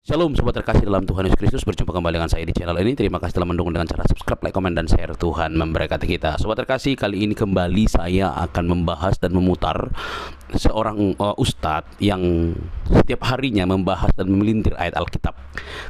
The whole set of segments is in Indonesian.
Shalom sobat terkasih dalam Tuhan Yesus Kristus, berjumpa kembali dengan saya di channel ini. Terima kasih telah mendukung dengan cara subscribe, like, komen, dan share. Tuhan memberkati kita. Sobat terkasih, kali ini kembali saya akan membahas dan memutar seorang ustadz yang setiap harinya membahas dan memelintir ayat Alkitab.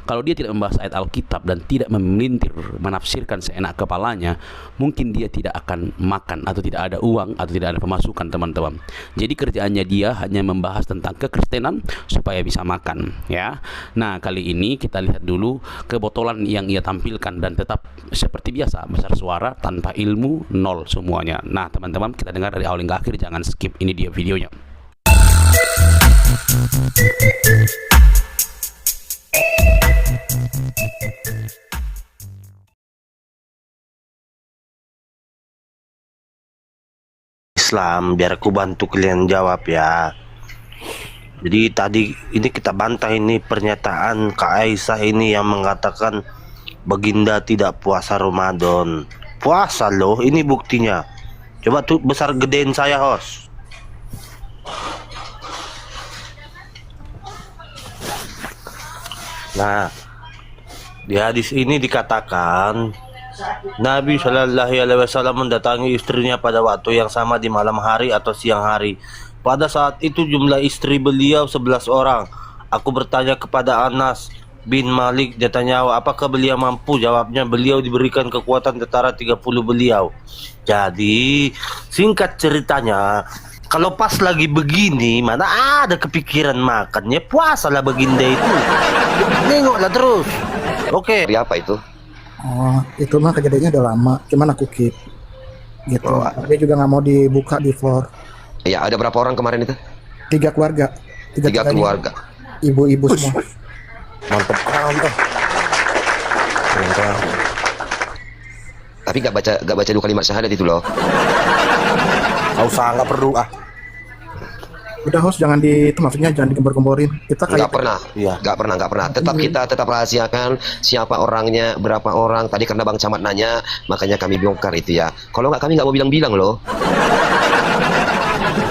Kalau dia tidak membahas ayat Alkitab dan tidak memelintir, menafsirkan seenak kepalanya, mungkin dia tidak akan makan, atau tidak ada uang, atau tidak ada pemasukan, teman-teman. Jadi kerjaannya dia hanya membahas tentang kekristenan supaya bisa makan, ya. Nah, kali ini kita lihat dulu kebotolan yang ia tampilkan, dan tetap seperti biasa besar suara tanpa ilmu, nol semuanya. Nah, teman-teman, kita dengar dari awal hingga akhir, jangan skip. Ini dia videonya. Islam, biar aku bantu kalian jawab ya. Jadi tadi ini kita bantah ini pernyataan Kak Aisyah ini yang mengatakan Baginda tidak puasa Ramadan. Puasa loh, ini buktinya. Coba tuh besar gedein saya, host. Nah, di hadis ini dikatakan Nabi Shallallahu Alaihi Wasallam mendatangi istrinya pada waktu yang sama di malam hari atau siang hari. Pada saat itu jumlah istri beliau 11 orang. Aku bertanya kepada Anas bin Malik, dia tanya, apakah beliau mampu? Jawabnya, beliau diberikan kekuatan tentara 30 beliau. Jadi singkat ceritanya, kalau pas lagi begini, mana ada kepikiran makannya, puasalah Baginda itu. Nengoklah terus. Oke. Dari apa itu? Oh, itu mah kejadiannya udah lama, cuman aku keep gitu. Oh. Dia juga nggak mau dibuka di floor. Ya, ada berapa orang kemarin itu? 3 keluarga. Tiga keluarga. Ibu-ibu semua. Mantap. Tapi nggak baca dulu kalimat syahadat itu loh. Nggak usah, nggak perlu ah. Udah host, jangan itu maksudnya jangan digembor-gemborin. Kita Nggak kayak pernah. Iya. Nggak pernah. Kita rahasiakan siapa orangnya, berapa orang. Tadi karena Bang Camat nanya, makanya kami bongkar itu ya. Kalau nggak, kami nggak mau bilang-bilang loh.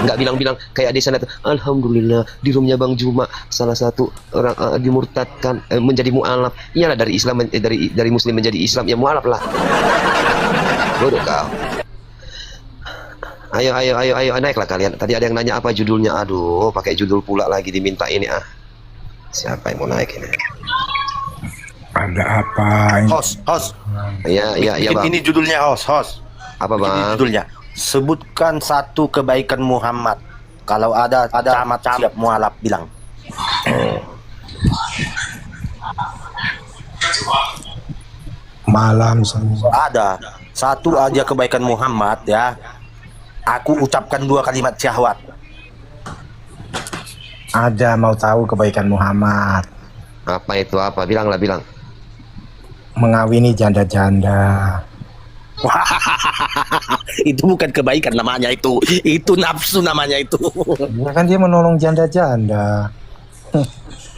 Nggak bilang-bilang kayak di sana tuh, alhamdulillah di roomnya Bang Juma salah satu orang dimurtadkan menjadi mualaf. Iyalah, dari Islam dari Muslim menjadi Islam, ya mualaf lah. Bodoh kau. Ayo naiklah kalian. Tadi ada yang nanya apa judulnya. Aduh, pakai judul pula lagi diminta ini ah. Siapa yang mau naik ini? Ada apa ini? Host. Iya Bang. Ini judulnya host. Apa Bang? Ini judulnya. Sebutkan satu kebaikan Muhammad. Kalau ada camat siap mualaf bilang. Malam semua. Ada satu aja kebaikan Muhammad ya. Aku ucapkan 2 kalimat syahwat. Ada, mau tahu kebaikan Muhammad? Apa itu apa? Bilanglah, bilang. Mengawini janda-janda. Itu bukan kebaikan namanya itu nafsu namanya itu. Ya kan dia menolong janda-janda.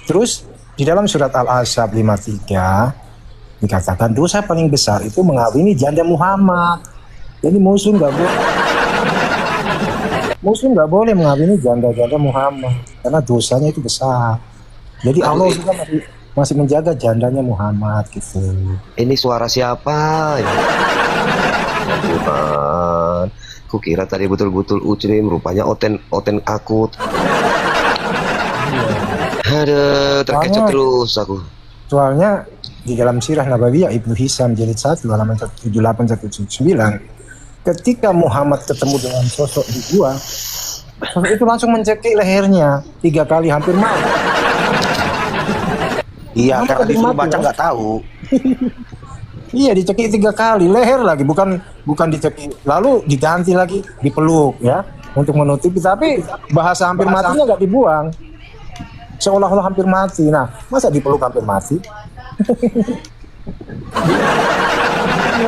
Terus di dalam surat Al-Ahzab 53 dikatakan dosa paling besar itu mengawini janda Muhammad. Jadi Muslim nggak boleh mengawini janda-janda Muhammad karena dosanya itu besar. Jadi Allah juga masih menjaga jandanya Muhammad gitu. Ini suara siapa? Tuhan, kukira tadi betul-betul Ucrim, rupanya oten akut. Ada terkecoh terus aku. Soalnya di dalam Sirah Nabawiyah Ibnu Hisam jilid 1 halaman 178-179, ketika Muhammad ketemu dengan sosok di gua, sosok itu langsung mencekik lehernya 3 kali, hampir mati. Iya, karena disuruh baca nggak tahu. Iya, dicekik 3 kali, leher lagi, bukan dicekik, lalu diganti lagi, dipeluk ya untuk menutupi, tapi bahasa hampir matinya nggak dibuang, seolah-olah hampir mati. Nah, masa dipeluk hampir mati?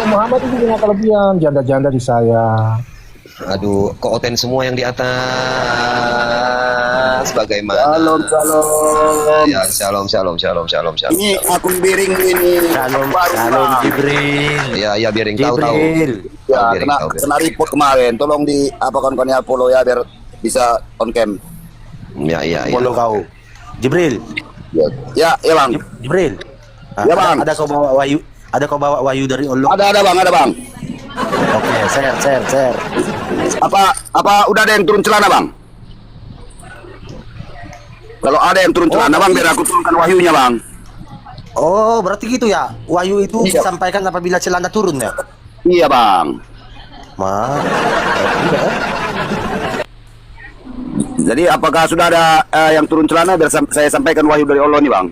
Muhammad itu punya kelebihan, janda-janda di saya. Aduh, kok oten semua yang di atas? Bagaimana? Shalom. Ya, shalom. Ini akun Biring ini. Shalom Jibril. Ya, biaring tahu. Ya, Biaring tahu. kena report kemarin. Tolong di apa kawan-kawannya follow ya biar bisa on cam. Ya. Follow kau. Jibril. Ya, ya bang. Jibril. Ya, Bang. Ada kau bawa Wahyu? Ada kau bawa Wahyu dari Allah? Ada bang, ada bang. Oke, share. Apa udah ada yang turun celana bang? Kalau ada yang turun celana bang, biar aku turunkan wahyunya bang. Oh, berarti gitu ya. Wahyu itu Iya. disampaikan apabila celana turun ya? Iya bang. Jadi apakah sudah ada yang turun celana biar saya sampaikan wahyu dari Allah nih bang?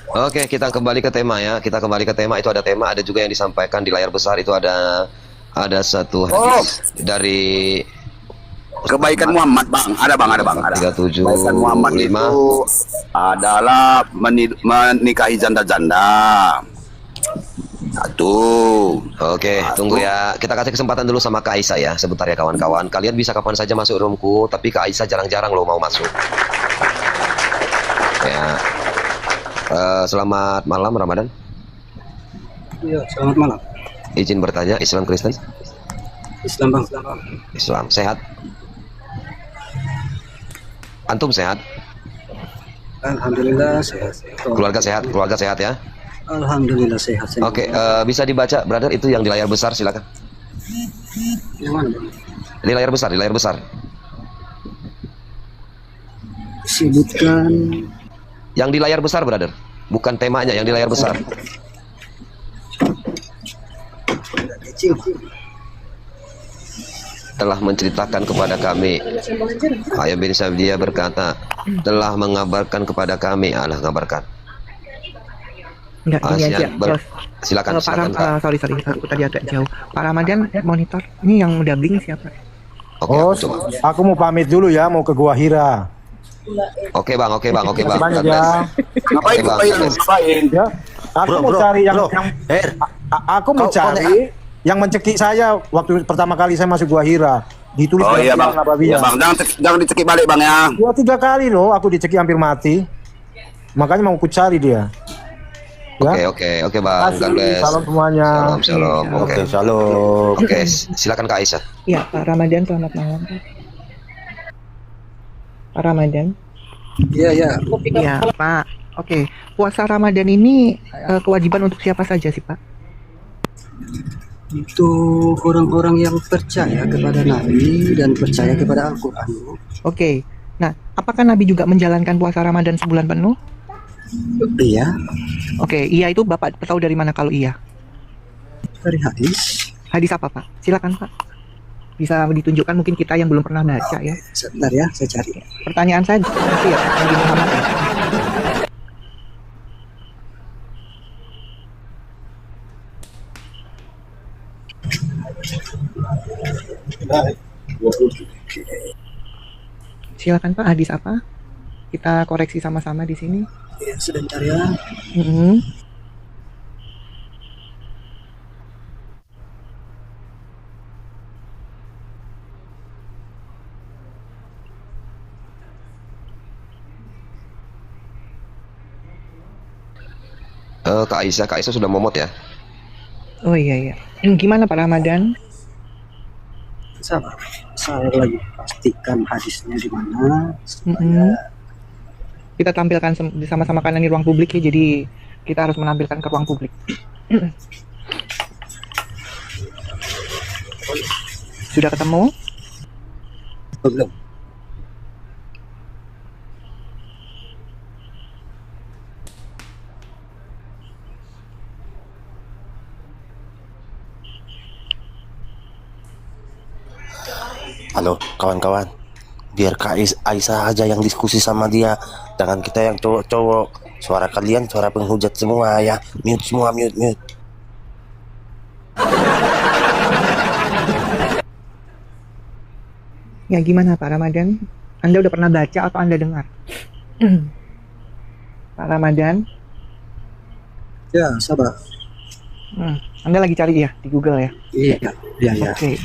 Oke, kita kembali ke tema ya. Kita kembali ke tema. Itu ada tema, ada juga yang disampaikan di layar besar. Itu ada satu hadis dari Kebaikan Muhammad bang, ada bang, ada. 37, Kebaikan Muhammad 5. itu adalah menikahi janda-janda. Satu. Oke, tunggu ya. Kita kasih kesempatan dulu sama Kak Aisyah ya. Sebentar ya kawan-kawan. Kalian bisa kapan saja masuk roomku, tapi Kak Aisyah jarang-jarang loh mau masuk. Ya. Selamat malam Ramadan. Iya, selamat malam. Izin bertanya, Islam Kristen? Islam bang. Islam. Sehat? Antum sehat? Alhamdulillah sehat. Keluarga sehat? Keluarga sehat ya? Alhamdulillah sehat. Oke, bisa dibaca, brother, itu yang di layar besar, silakan. Yang mana bang? Di layar besar, di layar besar. Sebutkan. Yang di layar besar, brother. Bukan temanya, yang di layar besar. Kecil. Telah menceritakan kepada kami. Ayah bin Sabdiyah berkata, telah mengabarkan kepada kami. Allah ngabarkan. Enggak, ini aja. Bos. Silakan, silakan. Sorry, aku tadi agak jauh. Pak Ramadan monitor. Ini yang dubbing siapa? Oke, Oh, coba. aku mau pamit dulu ya, mau ke Gua Hira. Oke bang. Terima kasih banyak ya. Ngapain? Ya, aku mau cari yang aku mau cari yang mencekik saya waktu pertama kali saya masuk Gua Hira. Ditulis Oh iya bang, Nabawiah. iya bang, jangan dicekik balik bang ya. 2-3 kali loh aku dicekik hampir mati. Makanya mau ku cari dia. Ya. Oke bang. God bless. Salam semuanya. Shalom. Oke, shalom. Oke, silakan Kak Aisyah. Ya, Pak Ramadan selamat malam. Pak Ramadan. Iya. Iya, Pak. Oke, puasa Ramadan ini kewajiban untuk siapa saja sih, Pak? Untuk orang-orang yang percaya kepada Nabi dan percaya kepada Al-Quran. Oke. Nah, apakah Nabi juga menjalankan puasa Ramadan sebulan penuh? Iya. Oke, iya itu Bapak tahu dari mana kalau iya? Dari hadis. Hadis apa, Pak? Silakan, Pak. Bisa ditunjukkan mungkin kita yang belum pernah baca ya. Sebentar ya, saya cari. Pertanyaan saya itu ya, Nabi Muhammad. Silakan Pak, hadis apa? Kita koreksi sama-sama di sini. Ya, sebentar ya. Mm-hmm. Kak Aisyah sudah momot ya? Oh iya. Gimana Pak Ramadan? Saya lagi pastikan hadisnya di mana. Mm-hmm. Kita tampilkan sama-sama karena ini ruang publik ya, jadi kita harus menampilkan ke ruang publik. Sudah ketemu? Belum. Halo, kawan-kawan. Biar Kak Aisyah aja yang diskusi sama dia. Jangan kita yang cowok-cowok. Suara kalian suara penghujat semua ya. Mute semua, mute. Ya gimana Pak Ramadan? Anda udah pernah baca atau Anda dengar? Pak Ramadan? Ya, sabar. Anda lagi cari ya di Google ya? Iya. Oke.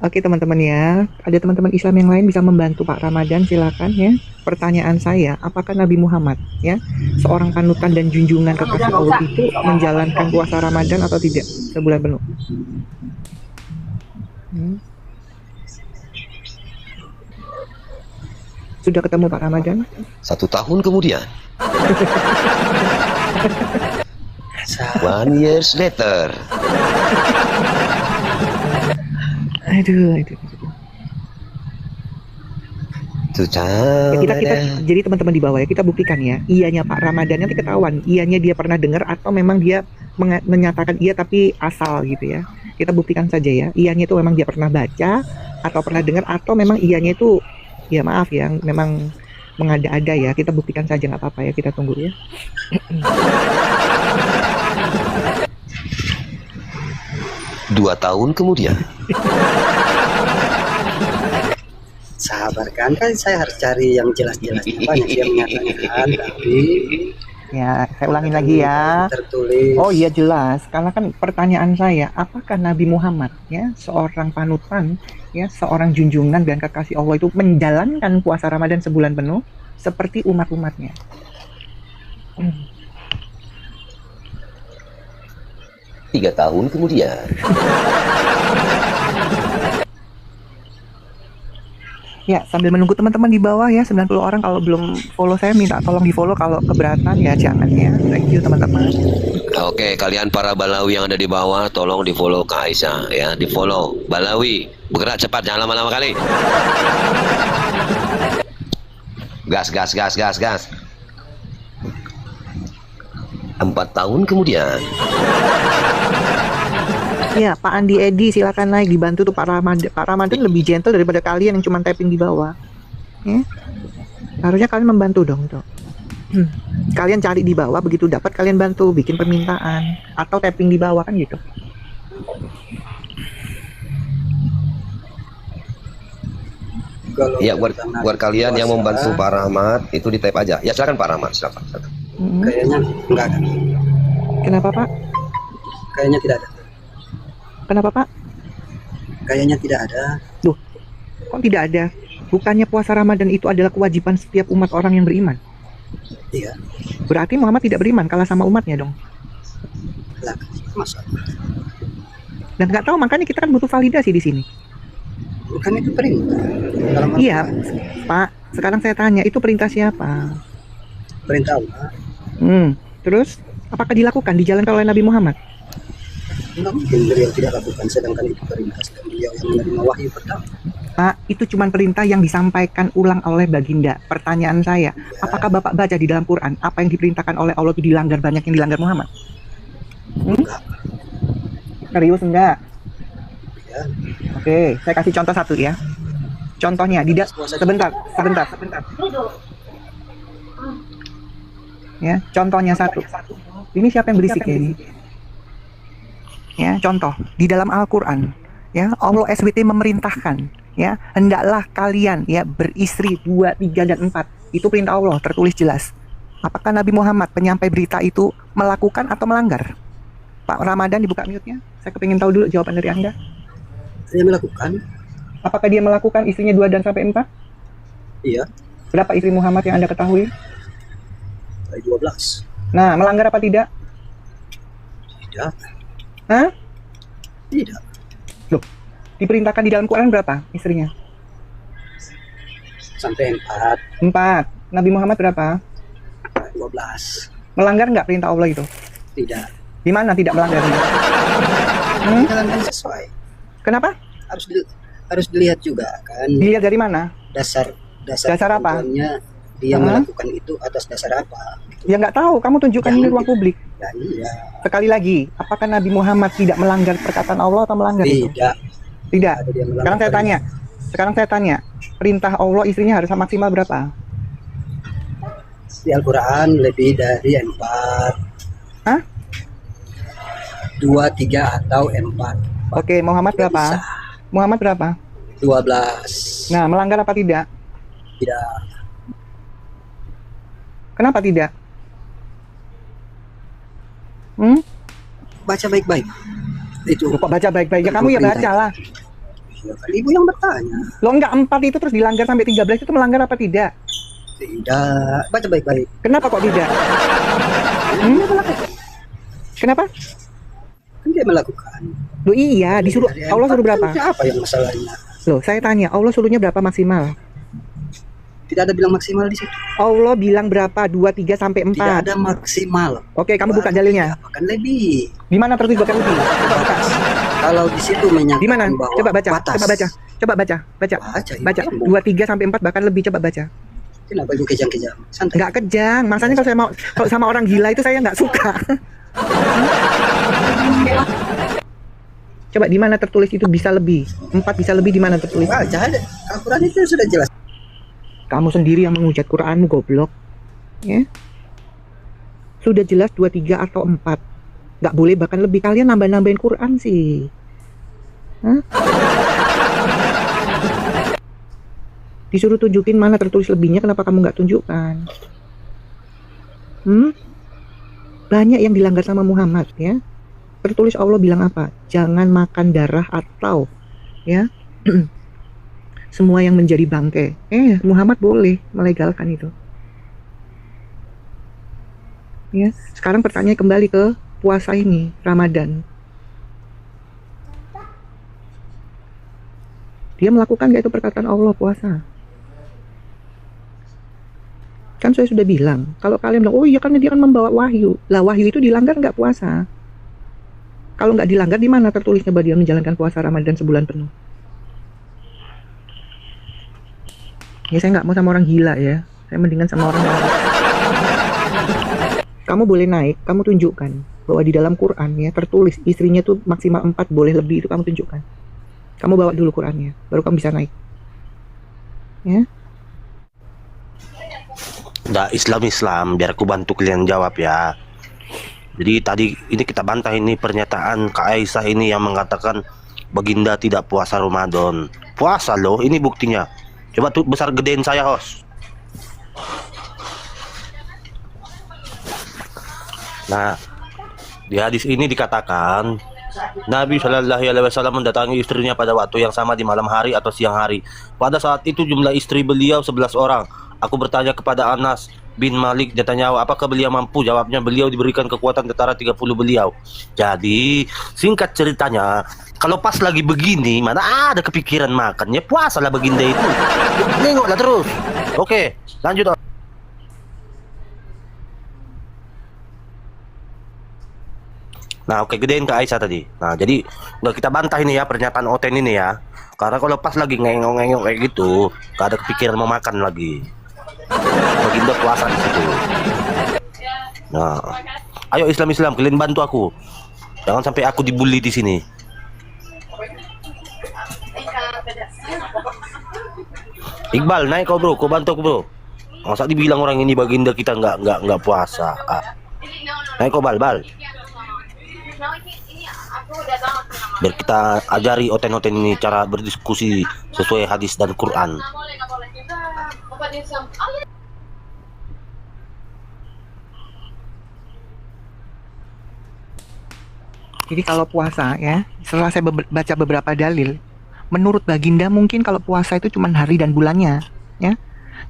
Oke teman-teman ya, ada teman-teman Islam yang lain bisa membantu Pak Ramadan, silakan ya. Pertanyaan saya, apakah Nabi Muhammad ya, seorang panutan dan junjungan kekasih Allah itu menjalankan puasa Ramadan atau tidak sebulan penuh? Sudah ketemu Pak Ramadan? 1 tahun kemudian. 1 years later. Aduh. Ya, kita jadi teman-teman di bawah ya, kita buktikan ya, iyanya Pak Ramadan nanti ketahuan, iyanya dia pernah dengar atau memang dia menyatakan iya tapi asal gitu ya. Kita buktikan saja ya, iyanya itu memang dia pernah baca atau pernah dengar atau memang iyanya itu ya maaf ya, memang mengada-ada ya. Kita buktikan saja, nggak apa-apa ya, kita tunggu ya. 2 tahun kemudian. Sabarkan, kan saya harus cari yang jelas-jelas. Banyak dia menyatakan, tapi Ya, saya ulangin lagi ya. tertulis. Oh iya jelas, karena kan pertanyaan saya, apakah Nabi Muhammad ya, seorang panutan ya, seorang junjungan dan kekasih Allah itu menjalankan puasa Ramadan sebulan penuh seperti umat-umatnya? 3 tahun kemudian. Ya, sambil menunggu teman-teman di bawah ya, 90 orang kalau belum follow saya minta tolong di follow, kalau keberatan ya jangan ya. Thank you teman-teman. Oke, kalian para Balawi yang ada di bawah, tolong di follow Kak Aisyah ya, di follow. Balawi, bergerak cepat, jangan lama-lama kali. Gas. 4 tahun kemudian. Ya, Pak Andi Edi silakan naik, dibantu tuh Pak Ramadan. Pak Ramadan lebih gentle daripada kalian yang cuma tapping di bawah. Ya. Harusnya kalian membantu dong tuh. Kalian cari di bawah, begitu dapat kalian bantu bikin permintaan atau tapping di bawah kan gitu. Kalau Ya, buat kalian yang membantu Pak Rahmat itu di tap aja. Ya silakan Pak Rahmat, silakan. kayaknya enggak ada. Kenapa Pak? Kayaknya tidak ada. Kenapa Pak? Kayaknya tidak ada. Duh, kok tidak ada? Bukannya puasa Ramadan itu adalah kewajiban setiap umat orang yang beriman? Iya. Berarti Muhammad tidak beriman, kalah sama umatnya dong. Lah, masa? Dan nggak tahu, makanya kita kan butuh validasi di sini. Bukan itu perintah. Dalam Iya, Al-Quran. Pak. Sekarang saya tanya, itu perintah siapa? Perintah Allah. Terus apakah dilakukan, dijalankan oleh Nabi Muhammad? Enggak mungkin beliau tidak lakukan, sedangkan itu perintah, sedang beliau yang menerima wahyu pertama. Pak, itu cuma perintah yang disampaikan ulang oleh Baginda. Pertanyaan saya, apakah Bapak baca di dalam Quran apa yang diperintahkan oleh Allah itu dilanggar, banyak yang dilanggar Muhammad? Enggak. Serius enggak? Ya. Oke, saya kasih contoh satu ya. Contohnya, sebentar. Ya, contohnya satu. Ini siapa yang berisik ya ini? Ya, contoh di dalam Al-Qur'an, ya, Allah SWT memerintahkan, ya, hendaklah kalian ya beristri 2, 3 dan 4. Itu perintah Allah, tertulis jelas. Apakah Nabi Muhammad penyampai berita itu melakukan atau melanggar? Pak Ramadan dibuka mute-nya. Saya kepingin tahu dulu jawaban dari Anda. Dia melakukan. Apakah dia melakukan istrinya 2 dan sampai 4? Iya. Berapa istri Muhammad yang Anda ketahui? 12. Nah, melanggar apa tidak? Tidak. Hah? Tidak. Loh, diperintahkan di dalam Quran berapa istrinya? Sampai 4. 4. Nabi Muhammad berapa? 12. Melanggar nggak perintah Allah itu? Tidak. Di mana tidak melanggarnya? Jalankan sesuai. Kenapa? Harus dilihat juga kan. Dilihat dari mana? Dasar apa? ketentuannya dia melakukan itu atas dasar apa? Ya nggak tahu, kamu tunjukkan ini ruang publik. Ya, iya. Sekali lagi, apakah Nabi Muhammad tidak melanggar perkataan Allah atau melanggar itu? Tidak. Tidak. Ada dia melanggar Sekarang saya tanya, perintah Allah istrinya harus maksimal berapa? Di Al-Quran lebih dari 4. Hah? 2, 3 atau 4. Oke, Muhammad Tidak berapa? bisa. Muhammad berapa? 12. Nah, melanggar apa tidak? Tidak. Kenapa tidak? Baca baik-baik. Itu. Kok baca baik-baik? Ya kamu ya baca lah. Ya kan ibu yang bertanya. Lo enggak 4 itu terus dilanggar sampai 13 itu melanggar apa tidak? Tidak. Baca baik-baik. Kenapa kok tidak? Dia melakukan. Kenapa? Kan dia melakukan. Loh iya, disuruh Dari Allah suruh empat, berapa? Apa yang masalahnya? Loh, saya tanya, Allah suruhnya berapa maksimal? Tidak ada bilang maksimal di situ. Allah bilang berapa? 2, 3 sampai 4. Tidak ada maksimal. Oke, kamu buka dalilnya. Bahkan lebih. Di mana tertulis bahkan lebih? Coba buka. Kalau di situ menyatakan Di mana? bahwa Coba baca. batas. Coba baca. Coba baca. Baca. Baca. 2, 3 sampai 4 bahkan lebih, coba baca. Kenapa itu kejang-kejang? Santai. Enggak kejang. Masanya kalau sama orang gila itu saya nggak suka. Coba di mana tertulis itu bisa lebih? 4 bisa lebih, di mana tertulis? Baca ada. Al-Quran itu sudah jelas. Kamu sendiri yang menghujat Quranmu, goblok. Ya. Sudah jelas 2, 3 atau 4. Nggak boleh bahkan lebih. Kalian nambah-nambahin Quran sih. Hah? Disuruh tunjukin mana tertulis lebihnya, kenapa kamu nggak tunjukkan? Banyak yang dilanggar sama Muhammad, ya. Tertulis Allah bilang apa? Jangan makan darah atau, ya, semua yang menjadi bangkai. Muhammad boleh melegalkan itu. Ya, sekarang pertanyaan kembali ke puasa ini, Ramadan. Dia melakukan nggak itu perkataan Allah puasa? Kan saya sudah bilang, kalau kalian bilang, oh iya kan dia kan membawa wahyu. Lah wahyu itu dilanggar nggak puasa? Kalau nggak dilanggar, di mana tertulisnya bahwa dia menjalankan puasa Ramadan sebulan penuh? Ya saya nggak mau sama orang gila ya. Saya mendingan sama orang lain. Kamu boleh naik, kamu tunjukkan bahwa di dalam Quran ya tertulis istrinya tuh maksimal 4, boleh lebih, itu kamu tunjukkan. Kamu bawa dulu Qurannya, baru kamu bisa naik. Ya. Nah, Islam, biar aku bantu kalian jawab ya. Jadi tadi ini kita bantah ini pernyataan Kak Aisyah ini yang mengatakan Baginda tidak puasa Ramadan. Puasa loh, ini buktinya. Coba tuh besar gedein saya, host. Nah, di hadis ini dikatakan Nabi Shallallahu Alaihi Wasallam mendatangi istrinya pada waktu yang sama di malam hari atau siang hari. Pada saat itu jumlah istri beliau 11 orang. Aku bertanya kepada Anas bin Malik, dia tanya apakah beliau mampu? Jawabnya beliau diberikan kekuatan tentara 30 beliau. Jadi singkat ceritanya, kalau pas lagi begini mana ada kepikiran makannya, puasalah Baginda itu. Nengoklah terus. Oke, lanjut. Nah, oke, gedein ke Aisyah tadi. Nah, jadi udah kita bantah ini ya pernyataan Oten ini ya. Karena kalau pas lagi ngengok-ngengok kayak gitu, gak ada kepikiran mau makan lagi. Baginda puasa di situ. Nah, ayo Islam, kalian bantu aku. Jangan sampai aku dibully di sini. Iqbal, naik kau bro, kau bantu aku bro. Masa dibilang orang ini Baginda kita nggak puasa. Naik kau bal. Biar kita ajari Oten ini cara berdiskusi sesuai hadis dan Quran. Jadi kalau puasa ya, setelah saya baca beberapa dalil, menurut Baginda mungkin kalau puasa itu cuma hari dan bulannya, ya.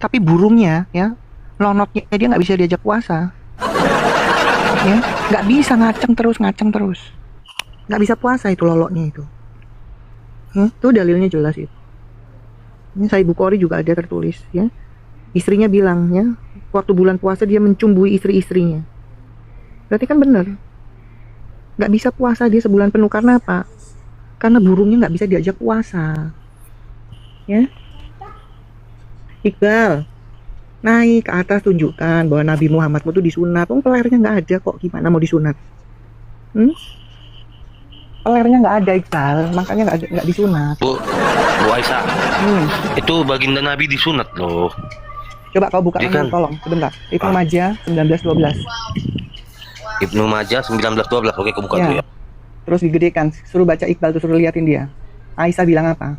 Tapi burungnya, ya, lonotnya dia nggak bisa diajak puasa, ya, nggak bisa ngaceng terus, nggak bisa puasa itu loloknya itu. Itu dalilnya jelas itu. Ini Sahih Bukhari juga ada tertulis, ya. Istrinya bilang, ya, waktu bulan puasa dia mencumbui istri-istrinya. Berarti kan benar. Nggak bisa puasa dia sebulan penuh, karena apa? Karena burungnya nggak bisa diajak puasa, ya. Iqbal, naik ke atas, tunjukkan bahwa Nabi Muhammad itu disunat. Pelernya nggak ada kok, gimana mau disunat? Pelernya nggak ada Iqbal, makanya nggak disunat. Bu Aisyah, itu Baginda Nabi disunat loh. Coba kau buka kan? tolong sebentar. Ibnu Majah 1912. Ibnu Majah 1912. Oke, aku buka dulu ya. Terus digedekan, suruh baca Iqbal, tuh suruh liatin dia. Aisyah bilang apa?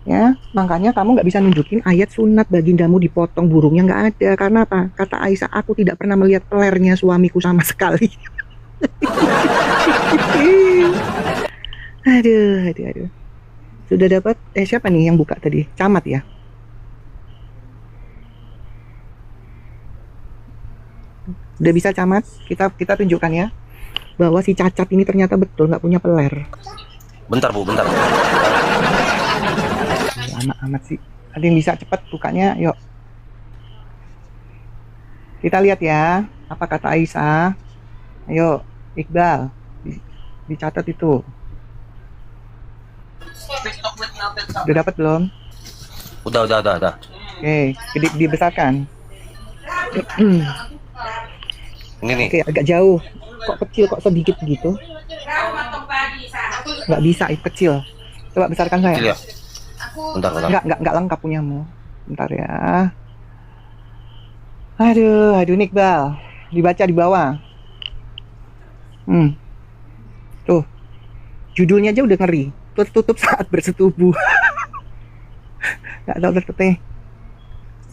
Ya, makanya kamu nggak bisa nunjukin ayat sunat bagindamu dipotong burungnya, nggak ada. Karena apa? Kata Aisyah, aku tidak pernah melihat pelernya suamiku sama sekali. Aduh. Sudah dapat? Siapa nih yang buka tadi? Camat ya? Udah bisa camat? Kita tunjukkan ya bahwa si Cacat ini ternyata betul nggak punya peler. Bentar Bu, bentar. Lama amat sih. Ada yang bisa cepat bukanya? Yuk. Kita lihat ya, apa kata Aisyah. Ayo, Iqbal, dicatat itu. Udah dapat belum? Udah. Oke, dibesarkan. Ini nih. Oke, agak jauh. Kok kecil, kok sedikit begitu? Nggak bisa, itu kecil. Coba besarkan saya. Kecil ya? Bentar. Nggak lengkap punyamu. Bentar ya. Aduh, Iqbal. Dibaca di bawah. Tuh. Judulnya aja udah ngeri. Tutup saat bersetubuh. Nggak tahu terteteh.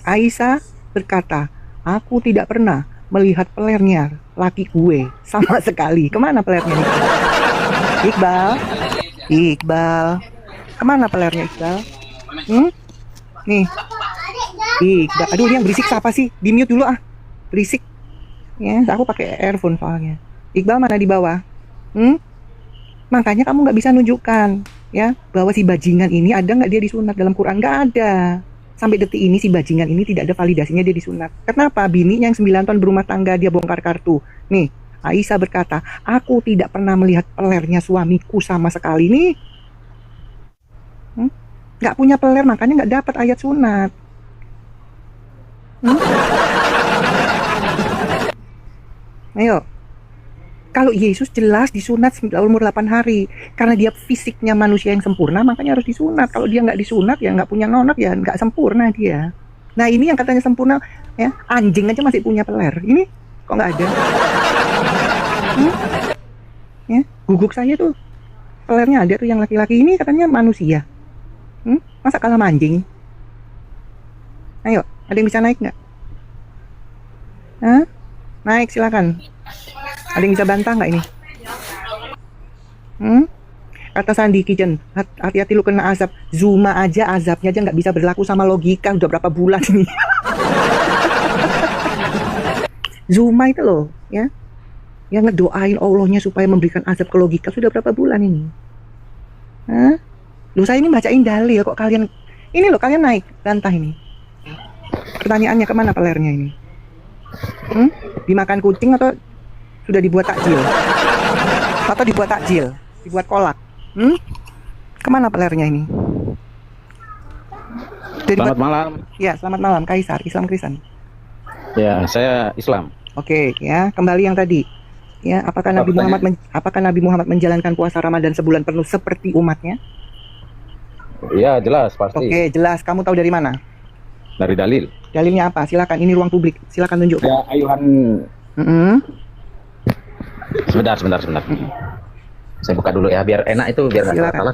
Aisyah berkata, aku tidak pernah melihat pelernya laki gue sama sekali. Kemana pelernya Iqbal? Kemana pelernya Iqbal? Nih. Iqbal. Aduh, ini yang berisik siapa sih? Di mute dulu ah. Berisik. Ya, aku pakai earphone soalnya. Iqbal mana di bawah? Makanya kamu nggak bisa nunjukkan ya bahwa si bajingan ini ada nggak dia disunat dalam Quran? Nggak ada. Sampai detik ini si bajingan ini tidak ada validasinya dia disunat. Kenapa? Bininya yang 9 tahun berumah tangga dia bongkar kartu. Nih, Aisyah berkata, aku tidak pernah melihat pelernya suamiku sama sekali nih. Nggak punya peler, makanya nggak dapat ayat sunat. Ayo. Kalau Yesus jelas disunat umur 8 hari. Karena dia fisiknya manusia yang sempurna, makanya harus disunat. Kalau dia nggak disunat, ya nggak punya nonok, ya nggak sempurna dia. Nah ini yang katanya sempurna, ya anjing aja masih punya peler. Ini kok nggak ada? Ya, guguk saya tuh pelernya ada tuh yang laki-laki ini katanya manusia. Masa kalah sama anjing? Ayo, ada yang bisa naik nggak? Naik silakan. Ada yang bisa bantah nggak ini? Kata Sandi Kitchen, hati-hati lu kena azab. Zuma aja azabnya aja nggak bisa berlaku sama logika. Udah berapa bulan ini? Zuma itu loh, ya, yang ngedoain Allahnya supaya memberikan azab ke logika sudah berapa bulan ini? Loh, saya ini bacain dalil kok kalian ini loh, kalian naik bantah ini. Pertanyaannya, kemana pelernya ini? Dimakan kucing atau sudah dibuat takjil? Atau dibuat takjil? Dibuat kolak? Kemana pelernya ini? Selamat malam. Ya, selamat malam Kaisar, Islam Kristen. Ya, saya Islam. Oke, ya, kembali yang tadi. Ya, apakah Nabi Muhammad menjalankan puasa Ramadan sebulan penuh seperti umatnya? Iya, jelas, pasti. Oke, jelas. Kamu tahu dari mana? Dari dalil. Dalilnya apa? Silakan, ini ruang publik. Silakan tunjukkan. Ya, ayuhan. Sebentar. Saya buka dulu ya, biar enak itu, biar nggak salah.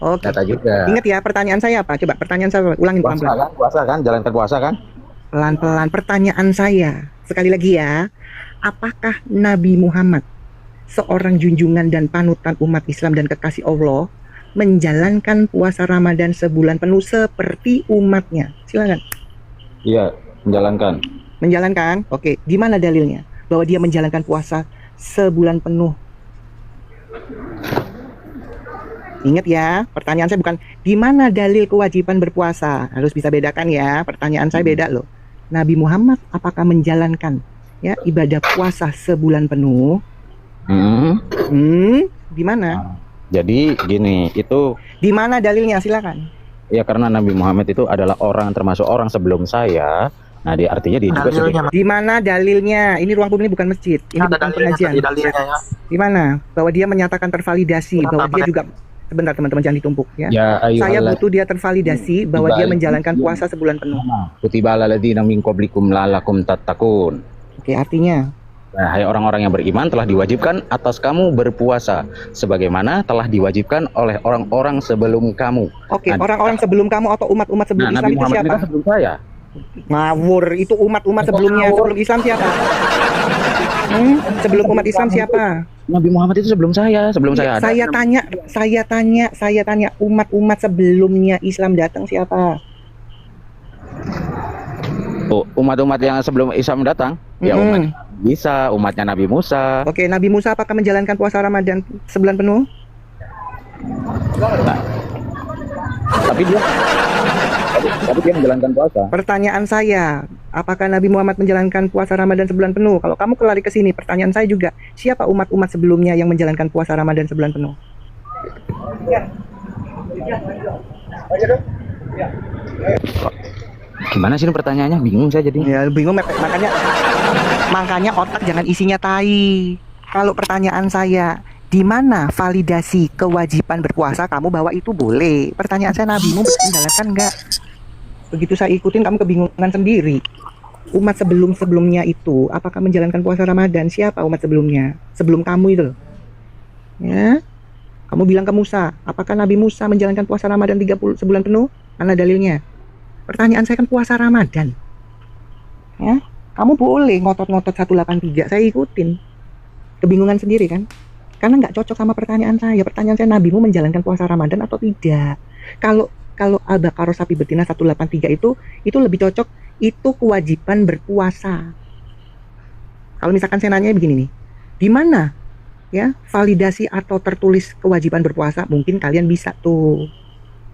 Oke. Data juga. Ingat ya, pertanyaan saya apa? Coba pertanyaan saya ulangin pelan-pelan. Puasa kan, jalankan puasa kan? Pelan-pelan. Pertanyaan saya sekali lagi ya, apakah Nabi Muhammad, seorang junjungan dan panutan umat Islam dan kekasih Allah, menjalankan puasa Ramadan sebulan penuh seperti umatnya? Silakan. Iya, menjalankan. Menjalankan? Oke. Di mana dalilnya bahwa dia menjalankan puasa sebulan penuh? Ingat ya, pertanyaan saya bukan di mana dalil kewajiban berpuasa. Harus bisa bedakan ya. Pertanyaan saya beda loh. Nabi Muhammad apakah menjalankan ya ibadah puasa sebulan penuh? Di mana? Jadi gini, itu di mana dalilnya? Silakan. Ya, karena Nabi Muhammad itu adalah orang termasuk orang sebelum saya. Nah, dia artinya dia juga sudah. Di mana dalilnya? Ini ruang publik, bukan masjid. Ini bukan pengajian. Di mana? Bahwa dia menyatakan tervalidasi bahwa dia juga. Sebentar teman-teman, jangan ditumpuk ya. Saya butuh dia tervalidasi bahwa dia menjalankan puasa sebulan penuh. Kutiba alal ladzina min qablikum la'allakum tattaqun. Oke, artinya. Nah, hai orang-orang yang beriman, telah diwajibkan atas kamu berpuasa sebagaimana telah diwajibkan oleh orang-orang sebelum kamu. Oke, orang-orang sebelum kamu atau umat-umat sebelum Islam Nabi itu Muhammad siapa? Kan sebelum saya. Ngawur, itu umat-umat sebelumnya, sebelum Islam siapa? Sebelum umat Islam siapa? Nabi Muhammad itu sebelum saya ada. Saya tanya umat-umat sebelumnya Islam datang siapa? Oh, umat-umat yang sebelum Islam datang, ya umat Isa, umatnya Nabi Musa. Oke, Nabi Musa apakah menjalankan puasa Ramadan sebulan penuh? Tapi dia menjalankan puasa. Pertanyaan saya, apakah Nabi Muhammad menjalankan puasa Ramadan sebulan penuh? Kalau kamu kelari ke sini, pertanyaan saya juga, siapa umat-umat sebelumnya yang menjalankan puasa Ramadan sebulan penuh? Gimana sih ini pertanyaannya? Bingung saya jadi. Ya, bingung, makanya otak jangan isinya tai. Kalau pertanyaan saya, di mana validasi kewajiban berpuasa? Kamu bawa itu boleh. Pertanyaan saya, nabimu menjalankan enggak? Begitu saya ikutin, kamu kebingungan sendiri. Umat sebelumnya itu, apakah menjalankan puasa Ramadan? Siapa umat sebelumnya? Sebelum kamu itu loh. Ya, kamu bilang ke Musa, apakah Nabi Musa menjalankan puasa Ramadan 30 sebulan penuh? Mana dalilnya? Pertanyaan saya kan puasa Ramadan. Ya, kamu boleh ngotot-ngotot 183, saya ikutin. Kebingungan sendiri kan? Karena nggak cocok sama pertanyaan saya. Pertanyaan saya, nabimu menjalankan puasa Ramadan atau tidak? Kalau Al-Baqarah sapi betina 183 itu lebih cocok, itu kewajiban berpuasa. Kalau misalkan saya nanya begini nih, di mana ya validasi atau tertulis kewajiban berpuasa? Mungkin kalian bisa tuh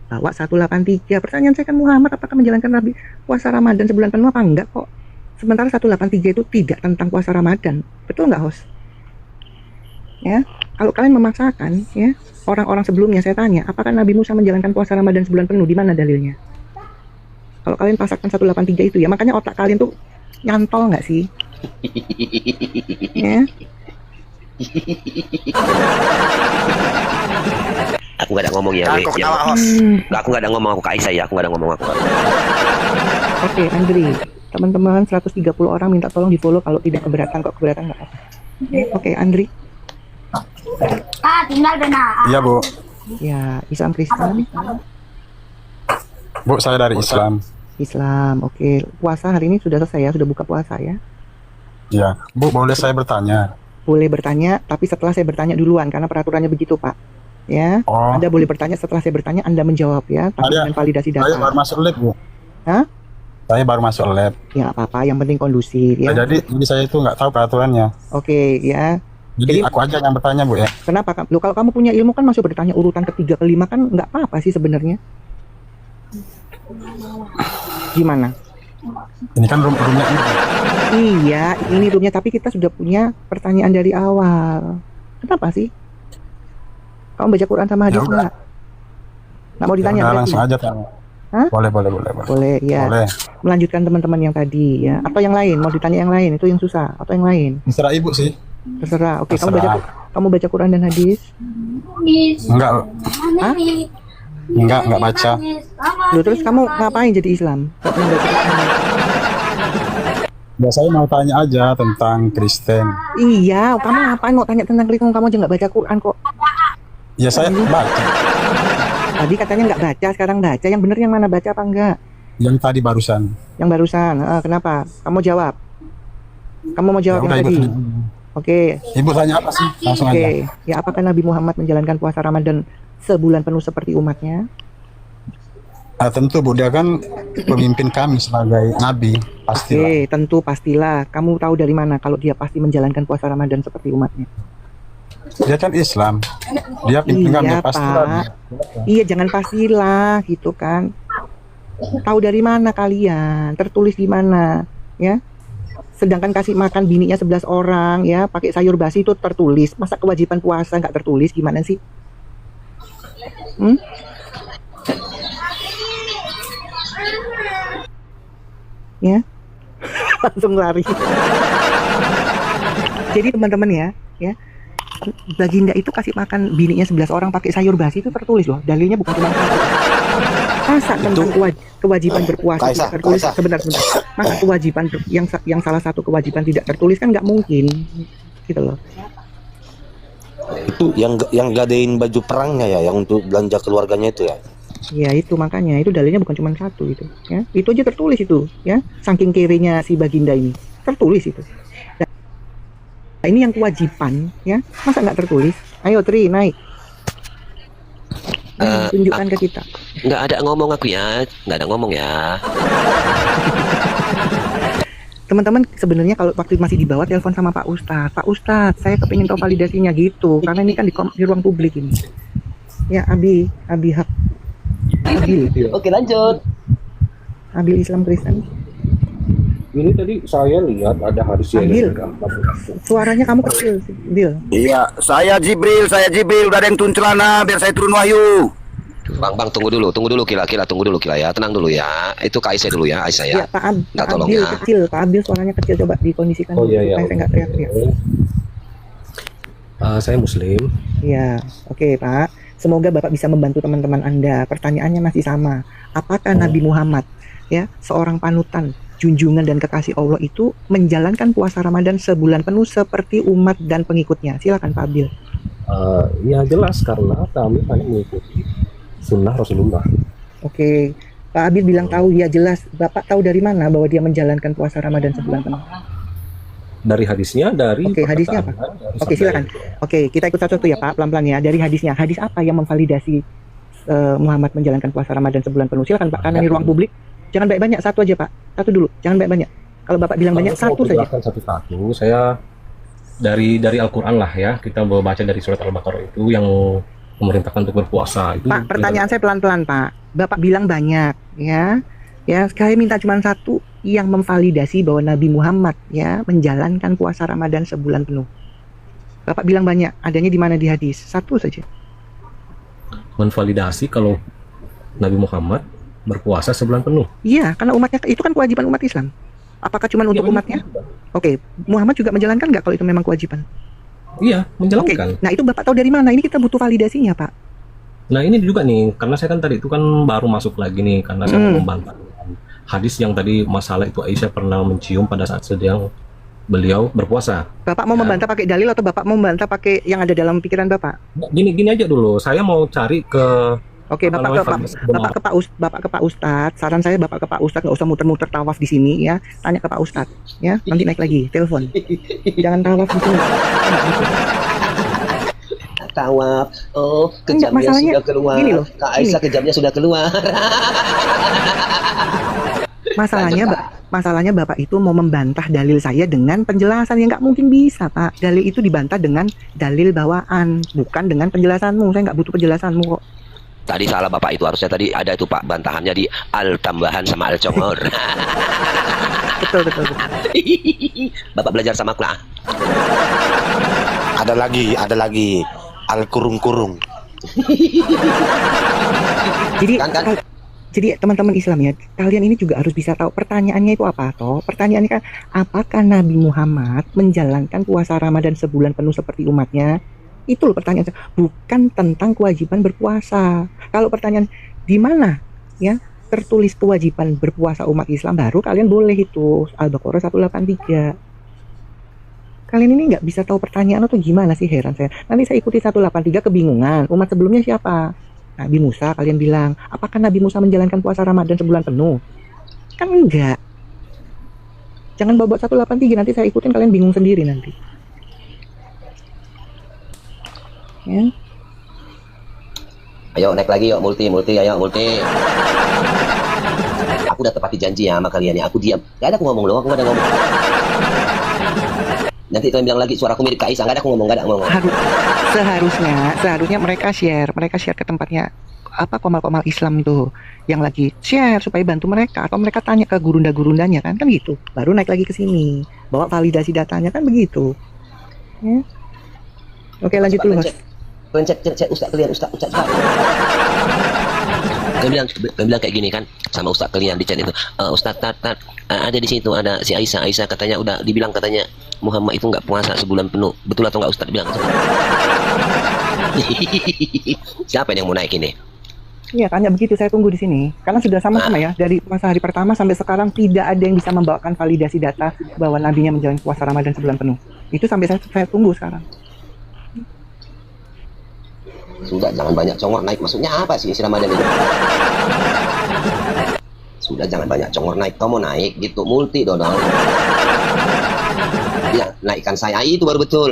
bawa 183. Pertanyaan saya kan, Muhammad apakah menjalankan puasa Ramadan sebulan penuh apa enggak kok? Sementara 183 itu tidak tentang puasa Ramadan. Betul nggak, host? Ya, kalau kalian memaksakan, ya, orang-orang sebelumnya saya tanya, apakah Nabi Musa menjalankan puasa Ramadan sebulan penuh? Di mana dalilnya? Kalau kalian pasakkan 183 itu, ya, makanya otak kalian tuh nyantol nggak sih? Ya. Aku gak ada ngomong ya. Aku ketawa, host. Aku gak ada ngomong, aku ke Aisyah ya. Aku gak ada ngomong, aku. Oke, Andri, teman-teman 130 orang minta tolong di follow kalau tidak keberatan, kok keberatan nggak apa-apa. Oke, Andri. Tinggal benar. Iya, Bu. Ya, Islam Kristen. Bu, saya dari Islam. Islam, oke. Puasa hari ini sudah selesai ya, sudah buka puasa ya. Iya. Bu, boleh saya bertanya? Boleh bertanya, tapi setelah saya bertanya duluan, karena peraturannya begitu, Pak. Ya, Oh. Anda boleh bertanya setelah saya bertanya, Anda menjawab ya, tapi dengan validasi data. Saya baru masuk lab, Bu. Hah? Saya baru masuk lab. Ya, apa-apa, yang penting kondusif ya. Jadi saya itu nggak tahu peraturannya. Oke, ya. Jadi aku aja yang bertanya, Bu, ya. Kenapa? Loh, kalau kamu punya ilmu kan masih bertanya urutan ketiga, kelima kan nggak apa-apa sih sebenarnya. Gimana? Ini kan roomnya ini. Iya, ini roomnya, tapi kita sudah punya pertanyaan dari awal. Kenapa sih? Kamu baca Quran sama hadis nggak? Nggak mau ditanya? Udah, berarti? langsung aja tanya. Hah? Boleh. Boleh, ya. Boleh. Melanjutkan teman-teman yang tadi ya. Atau yang lain? Mau ditanya yang lain? Itu yang susah. Atau yang lain? Terserah Ibu sih. Terserah. Oke, Terserah. kamu baca Quran dan hadis? Enggak. Hah? Enggak baca. Loh, terus kamu ngapain jadi Islam? Ya, saya mau tanya aja tentang Kristen. Iya, kamu ngapain mau tanya tentang Kristen? Kamu aja nggak baca Quran kok. Ya, saya baca. Tadi katanya nggak baca, sekarang baca. Yang bener yang mana, baca apa enggak? Yang tadi barusan. Yang barusan. Kenapa? Kamu jawab. Kamu mau jawab Ya yang udah, tadi? Ibu. Oke. Ibu tanya apa sih? Langsung aja. Oke. Ya, apakah Nabi Muhammad menjalankan puasa Ramadan sebulan penuh seperti umatnya? Tentu, Bu, dia kan pemimpin kami sebagai nabi, pastilah. Oke, tentu pastilah. Kamu tahu dari mana kalau dia pasti menjalankan puasa Ramadan seperti umatnya? Dia kan Islam. Dia pimpin kami, Iya, pastilah. Pak. Iya, jangan pastilah gitu kan. Tahu dari mana kalian? Tertulis di mana? Ya. Sedangkan kasih makan bininya 11 orang ya, pakai sayur basi itu tertulis. Masa kewajiban puasa nggak tertulis, gimana sih? Ya. Langsung lari. Jadi teman-teman ya. Baginda itu kasih makan bininya 11 orang pakai sayur basi itu tertulis loh. Dalilnya bukan cuma satu. Masa tentang kewajiban berpuasa tidak tertulis? Sebentar. Masa kewajiban yang salah satu kewajiban tidak tertulis kan nggak mungkin. Gitu loh. Itu yang gadein baju perangnya ya, yang untuk belanja keluarganya itu ya. Ya itu makanya itu dalilnya bukan cuma satu itu, ya. Itu aja tertulis itu, ya. Saking kirinya si Baginda ini tertulis itu. Nah, ini yang kewajiban, ya. Masa nggak tertulis? Ayo Tri naik. Tunjukkan ke kita. Nggak ada ngomong aku ya, nggak ada ngomong ya. Teman-teman sebenarnya kalau waktu masih di bawah telepon sama Pak Ustadz, Pak Ustadz saya kepingin tahu validasinya gitu, karena ini kan di ruang publik ini. Ya Abi Hak. Oke lanjut. Abil Islam Kristen. Ini tadi saya lihat ada hadis Abil, suaranya kamu kecil, Bil. Iya, saya Jibril, udah ada yang turun celana biar saya turun wahyu. Bang, tunggu dulu kila, tunggu dulu kila ya, tenang dulu ya. Itu ke Aisyah dulu ya, Aisyah ya. Ya Pak tolong Abil ya. kecil, Pak Abil suaranya kecil, coba dikondisikan supaya saya nggak teriak-teriak. Saya Muslim. Ya, oke Pak. Semoga Bapak bisa membantu teman-teman Anda. Pertanyaannya masih sama. Apakah Nabi Muhammad, ya, seorang panutan, junjungan dan kekasih Allah itu menjalankan puasa Ramadan sebulan penuh seperti umat dan pengikutnya? Silakan Pak Abil. Ya jelas karena kami hanya mengikuti sunnah Rasulullah. Oke, Pak Abil bilang tahu, ya jelas. Bapak tahu dari mana bahwa dia menjalankan puasa Ramadan sebulan penuh? Dari hadisnya, Oke, hadisnya apa? Oke, silakan. Oke, kita ikut satu-satu ya Pak, pelan-pelan ya. Dari hadisnya, hadis apa yang memvalidasi Muhammad menjalankan puasa Ramadan sebulan penuh? Silakan Pak, karena ini ruang publik. Jangan banyak-banyak, satu aja Pak. Satu dulu, jangan banyak-banyak. Kalau Bapak bilang banyak, satu saja. Satu-satu, saya dari Al-Quran lah ya. Kita baca dari surat Al-Baqarah itu yang memerintahkan untuk berpuasa. Itu Pak, pertanyaan saya pelan-pelan Pak. Bapak bilang banyak, ya. Ya, saya minta cuma satu yang memvalidasi bahwa Nabi Muhammad ya menjalankan puasa Ramadan sebulan penuh. Bapak bilang banyak, adanya di mana di hadis? Satu saja. Menvalidasi kalau Nabi Muhammad berpuasa sebulan penuh. Iya, karena umatnya itu kan kewajiban umat Islam. Apakah cuma untuk umatnya? Oke, Muhammad juga menjalankan nggak kalau itu memang kewajiban? Iya, menjalankan. Nah itu Bapak tahu dari mana? Ini kita butuh validasinya Pak. Nah ini juga nih, karena saya kan tadi itu kan baru masuk lagi nih, karena saya mau membantah hadis yang tadi masalah itu Aisyah pernah mencium pada saat sedang beliau berpuasa. Bapak mau membantah pakai dalil atau Bapak mau membantah pakai yang ada dalam pikiran Bapak? Gini aja dulu, saya mau cari ke. Oke, Bapak ke Pak Ustadz. Saran saya Bapak ke Pak Ustadz, nggak usah muter-muter tawaf di sini ya. Tanya ke Pak Ustadz, ya. Nanti naik lagi, telepon. Jangan tawaf di sini. Tawaf. Oh, kejamnya sudah keluar. Gini loh, Kak Aisyah kejamnya sudah keluar. Masalahnya Bapak itu mau membantah dalil saya dengan penjelasan yang nggak mungkin bisa Pak. Dalil itu dibantah dengan dalil bawaan, bukan dengan penjelasanmu. Saya nggak butuh penjelasanmu kok. Tadi salah Bapak itu, harusnya tadi ada itu Pak, bantahannya di al tambahan sama al congor. Betul. Bapak belajar sama aku lah. Ada lagi al kurung-kurung. Jadi teman-teman Islam ya, kalian ini juga harus bisa tahu pertanyaannya itu apa toh? Pertanyaannya kan, apakah Nabi Muhammad menjalankan puasa Ramadan sebulan penuh seperti umatnya? Itu loh pertanyaan saya, bukan tentang kewajiban berpuasa. Kalau pertanyaan di mana ya tertulis kewajiban berpuasa umat Islam, baru kalian boleh itu Al-Baqarah 183. Kalian ini nggak bisa tahu pertanyaan atau gimana sih, heran saya. Nanti saya ikuti 183 kebingungan. Umat sebelumnya siapa? Nabi Musa, kalian bilang, apakah Nabi Musa menjalankan puasa Ramadan sebulan penuh? Kan enggak. Jangan bawa 183, nanti saya ikutin, kalian bingung sendiri nanti. Ya. Ayo naik lagi yuk, multi, ayo multi. Aku udah tepati janji ya sama kalian ya, aku diam. Gak ada aku ngomong loh, aku gak ada ngomong. Nanti kalian bilang lagi suaraku mirip Kak Aisyah, gak ada aku ngomong. Seharusnya mereka share ke tempatnya apa komal-komal Islam tuh yang lagi share supaya bantu mereka, atau mereka tanya ke gurunda-gurundanya kan gitu. Baru naik lagi ke sini, bawa validasi datanya kan begitu. Ya. Oke, lanjut dulu, Mas. Kalian cek Ustaz kalian, Ustaz. Kalian bilang kayak gini kan sama Ustaz kalian di chat itu. Ustaz ada di situ, ada si Aisyah katanya udah dibilang katanya Muhammad itu nggak puasa sebulan penuh. Betul atau nggak Ustaz bilang? Siapa yang mau naik ini? Iya, tanya begitu, saya tunggu di sini. Karena sudah sama-sama ya, dari masa hari pertama sampai sekarang tidak ada yang bisa membawakan validasi data bahwa nabinya menjalani puasa Ramadan sebulan penuh. Itu sampai saya tunggu sekarang. Sudah, jangan banyak congor naik. Maksudnya apa sih isi Ramadan ini? Sudah, jangan banyak congor naik. Kau mau naik gitu, multi dodol. Ya, naikkan saya itu baru betul.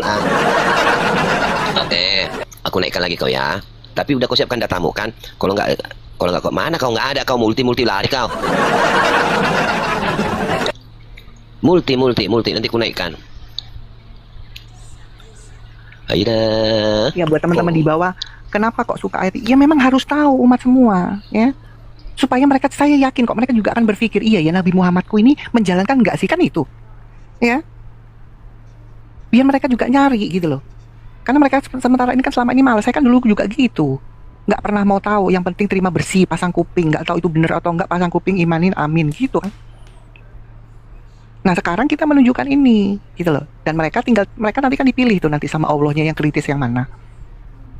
Oke, aku naikkan lagi kau ya. Tapi udah kau siapkan datamu kan? Kalau nggak kok mana kau nggak ada, kau multi lari kau. Multi nanti ku naikkan. Aida. Ya buat teman-teman di bawah, kenapa kok suka ayat? Ya memang harus tahu umat semua, ya. Supaya mereka, saya yakin kok mereka juga akan berpikir, iya ya Nabi Muhammadku ini menjalankan nggak sih, kan itu, ya. Biar mereka juga nyari gitu loh. Karena mereka sementara ini kan selama ini malas. Saya kan dulu juga gitu, nggak pernah mau tahu. Yang penting terima bersih, pasang kuping, nggak tahu itu bener atau nggak, pasang kuping, imanin, amin gitu kan. Nah sekarang kita menunjukkan ini gitu loh. Dan mereka nanti kan dipilih tuh nanti sama Allahnya yang kritis yang mana.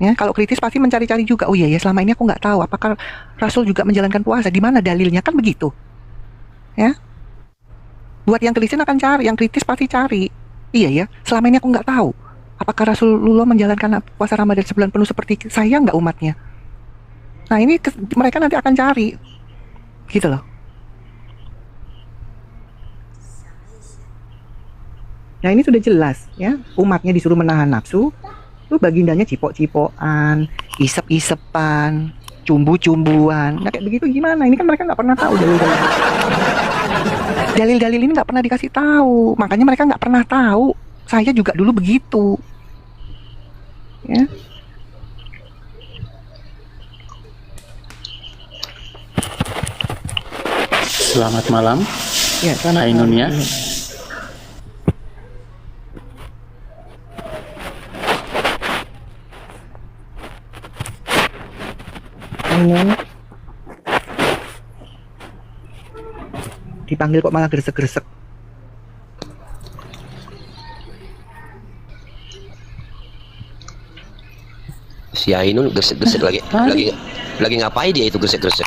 Ya, kalau kritis pasti mencari-cari juga. Oh iya ya, selama ini aku nggak tahu apakah Rasul juga menjalankan puasa. Di mana dalilnya, kan begitu. Ya. Buat yang kritis akan cari, yang kritis pasti cari. Iya ya, selama ini aku nggak tahu apakah Rasulullah menjalankan puasa Ramadan sebulan penuh seperti saya nggak umatnya. Nah ini mereka nanti akan cari, gitu loh. Nah ini sudah jelas ya, umatnya disuruh menahan nafsu, tuh bagindanya cipok-cipokan, isep-isepan, cumbu-cumbuan. Nah kayak begitu gimana? Ini kan mereka nggak pernah tahu dalil-dalil. Dalil-dalil ini nggak pernah dikasih tahu, makanya mereka nggak pernah tahu. Saya juga dulu begitu, ya. Selamat malam. Ya, selamat Ainun ya. Ainun. Dipanggil kok malah gresek-gresek. Si Ainun gresek-gresek lagi ngapain dia itu gresek-gresek?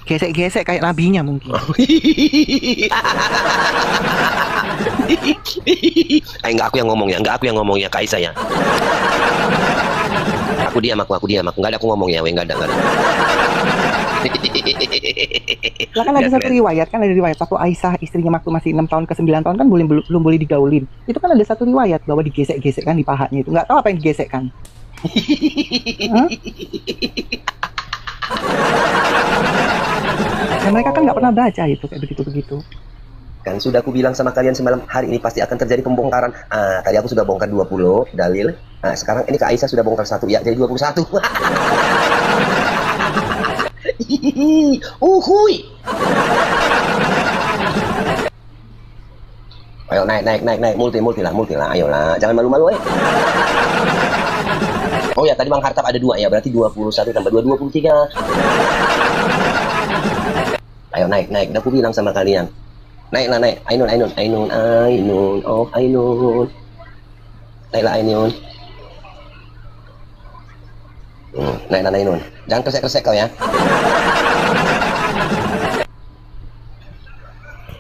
Gesek-gesek kayak nabinya mungkin. Enggak aku yang ngomongnya, Kak Isa ya. Aku diam. Enggak ada aku ngomongnya, enggak ada. Lah kan ada satu riwayat, waktu Aisyah istrinya waktu masih 6 tahun ke 9 tahun kan belum boleh digaulin. Itu kan ada satu riwayat bahwa digesek-gesek kan di pahanya itu. Enggak tahu apa yang digesek kan. Nah, mereka kan nggak pernah baca itu kayak begitu-begitu. Kan sudah aku bilang sama kalian semalam, hari ini pasti akan terjadi pembongkaran. Tadi aku sudah bongkar 20 dalil. Sekarang ini Kak Aisyah sudah bongkar 1 ya, jadi 21. Uhuy. Ayo naik, multi lah, ayolah, jangan malu-malu. Oh ya, tadi Bang Hartap ada 2 ya, berarti 21 tambah 2, 23. Ayo naik, udah aku bilang sama kalian. Naiklah, Ainun. Naiklah Ainun. Naiklah Ainun. Jangan kresek-kresek kau ya.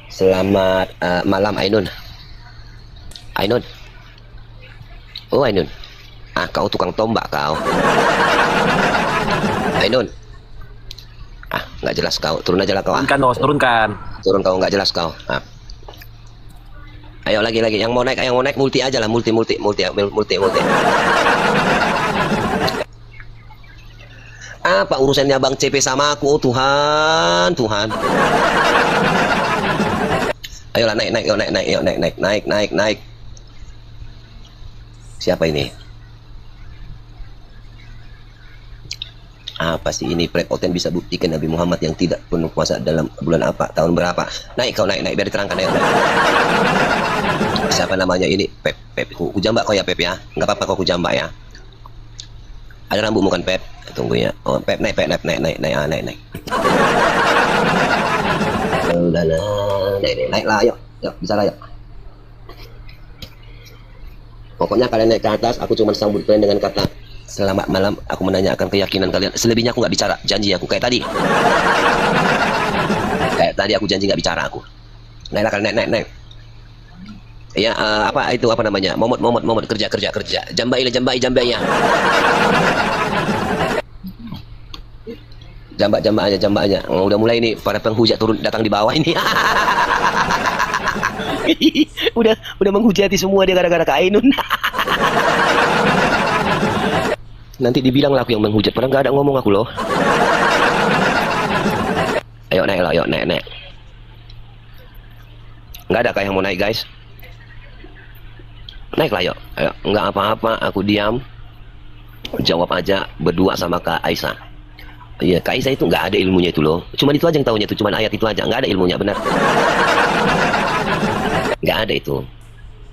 Selamat malam Ainun. Oh Ainun. Kau tukang tombak kau. Ainun. Nggak jelas kau. Turun aja lah kau. Turunkan. Turun kau, nggak jelas kau. Ayo lagi. Yang mau naik multi aja lah. Multi. Apa urusannya Bang CP sama aku? Oh, Tuhan. Ayolah naik. Siapa ini? Apa sih ini? Oten bisa buktikan Nabi Muhammad yang tidak penuh puasa dalam bulan apa, tahun berapa? Naik biar diterangkan. Ayo. Siapa namanya ini? Pep. Kujambak kau ya Pep ya. Nggak apa-apa kau kujambak ya. Ada rambutmu kan Pep? Tunggu ya. Oh Pep naik. Udahlah, naiklah ayo. Bisa lah ya. Pokoknya kalian naik ke atas, aku cuma sambut kalian dengan kata selamat malam. Aku menanyakan keyakinan kalian. Selebihnya aku nggak bicara. Janji aku kayak tadi. Aku janji nggak bicara aku. Naiklah kalian, naik. Ya apa namanya? Momot kerja. Jambai ya. Jambak-jambaknya. Oh, udah mulai nih para penghujat turun datang di bawah ini. udah menghujati semua dia gara-gara Kak Ainun. Nanti dibilang lah aku yang menghujat, padahal nggak ada ngomong aku loh. Ayo naik lah, naik. Nggak ada kah yang mau naik guys? Naiklah yuk, ayo. Nggak apa-apa, aku diam. Jawab aja berdua sama Kak Aisyah. Iya, Kak Aisyah itu nggak ada ilmunya itu loh. Cuman itu aja yang tahunya itu, cuman ayat itu aja, nggak ada ilmunya, benar. Nggak ada itu.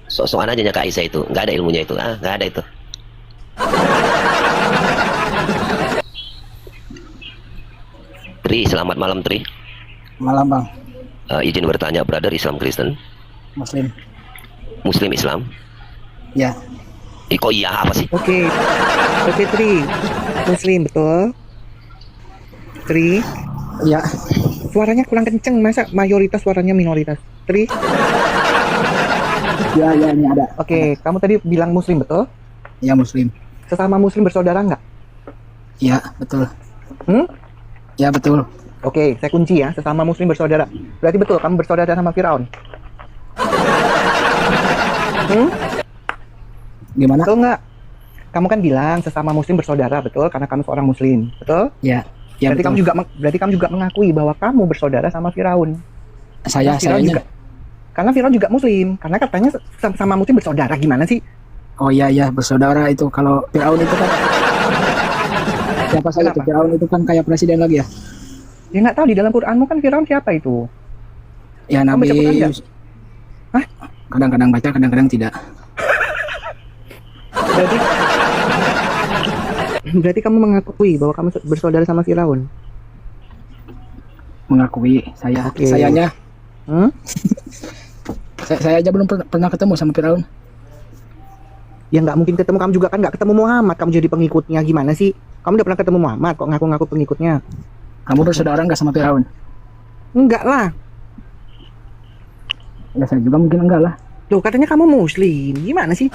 Sok-sokan aja Kak Aisyah itu, nggak ada ilmunya itu, nggak ada itu. Tri, selamat malam Tri. Malam bang. Izin bertanya, brother, Islam Kristen? Muslim. Muslim Islam? Ya. Kok iya apa sih? Oke, Tri. Muslim, betul? Tri? Ya. Suaranya kurang kenceng, masa mayoritas suaranya minoritas? Tri? Ya, ini ada. Oke, kamu tadi bilang Muslim, betul? Ya, Muslim. Sesama Muslim bersaudara nggak? Ya, betul. Ya, betul. Oke, saya kunci ya, sesama Muslim bersaudara. Berarti betul, kamu bersaudara sama Firaun? Gimana? Betul nggak? Kamu kan bilang sesama Muslim bersaudara, betul? Karena kamu seorang Muslim, betul? Ya. Berarti kamu juga mengakui bahwa kamu bersaudara sama Firaun. Saya juga. Karena Firaun juga Muslim. Karena katanya sama Muslim bersaudara, gimana sih? Oh iya, bersaudara itu. Kalau Firaun itu kan siapa saja itu? Firaun itu kan kayak presiden lagi ya? Ya nggak tahu, di dalam Quranmu kan Firaun siapa itu? Ya Kamu Nabi. baca Quran nggak? Hah? Kadang-kadang baca, kadang-kadang tidak. Berarti kamu mengakui bahwa kamu bersaudara sama Firaun? Mengakui, saya. Oke. Sayanya. Saya aja belum pernah ketemu sama Firaun. Ya nggak mungkin ketemu, kamu juga kan nggak ketemu Muhammad, kamu jadi pengikutnya, gimana sih? Kamu udah pernah ketemu Muhammad, kok ngaku-ngaku pengikutnya? Kamu bersaudara nggak sama Firaun? Enggak lah. Ya saya juga mungkin enggak lah. Loh, katanya kamu Muslim, gimana sih?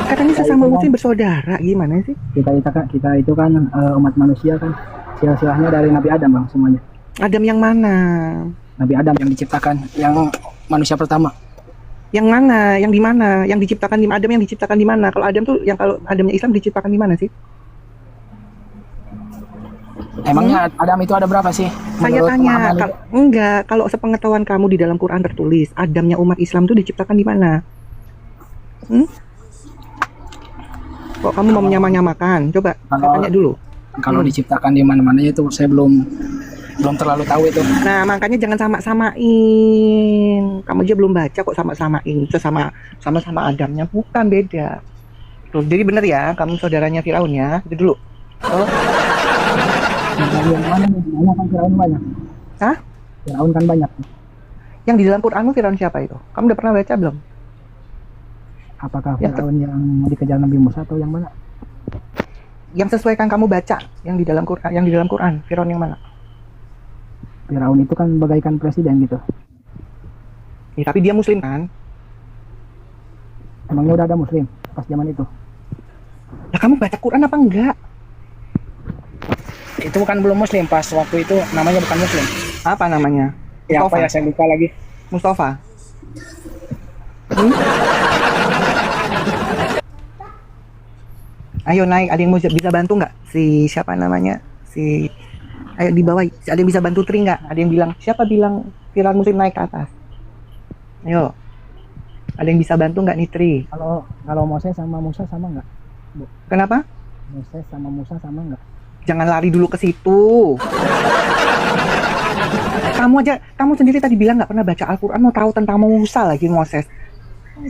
Katanya sesama Muslim bersaudara, gimana sih? Kita itu kan umat manusia kan, silsilahnya dari Nabi Adam bang semuanya. Adam yang mana? Nabi Adam yang diciptakan, yang manusia pertama. Yang mana? Yang di mana? Yang diciptakan di Adam, yang diciptakan di mana? Kalau Adam tuh, kalau Adamnya Islam diciptakan di mana sih? Emangnya Adam itu ada berapa sih? Saya tanya, enggak, kalau sepengetahuan kamu di dalam Quran tertulis, Adamnya umat Islam itu diciptakan di mana? Kok kamu mau menyamakan? Coba saya tanya dulu. Kalau diciptakan di mana-mana itu saya belum terlalu tahu itu. Nah, makanya jangan sama-samain. Kamu aja belum baca kok sama-samain. Sama-sama Adamnya, bukan, beda. Tuh, jadi bener ya, kamu saudaranya Firaun ya. Itu dulu. Oh. Yang mana nih? Banyak kan Firaun banyak. Hah? Firaun kan banyak. Yang di dalam Quranmu Firaun siapa itu? Kamu udah pernah baca belum? Apakah Firaun yang dikejar Nabi Musa atau yang mana? Yang sesuaikan kamu baca, yang di dalam Quran, Firaun yang mana? Firaun itu kan bagaikan presiden gitu. Ya, tapi dia Muslim kan? Emangnya udah ada Muslim pas zaman itu? Nah, kamu baca Quran apa enggak? Itu kan belum Muslim pas waktu itu, namanya bukan Muslim. Apa namanya? Ya Mustafa. apa ya, saya lupa lagi. Mustafa. Ayo naik, ada yang mau bisa bantu nggak? Si siapa namanya? Ayo di bawah, ada yang bisa bantu Tri nggak? Ada yang bilang, siapa bilang Firaun Muslim naik ke atas? Ayo, ada yang bisa bantu nggak nih Tri? Kalau Moses sama Musa sama nggak? Kenapa? Moses sama Musa sama nggak? Jangan lari dulu ke situ. Kamu sendiri tadi bilang nggak pernah baca Al-Quran, mau tahu tentang Musa lagi, Moses.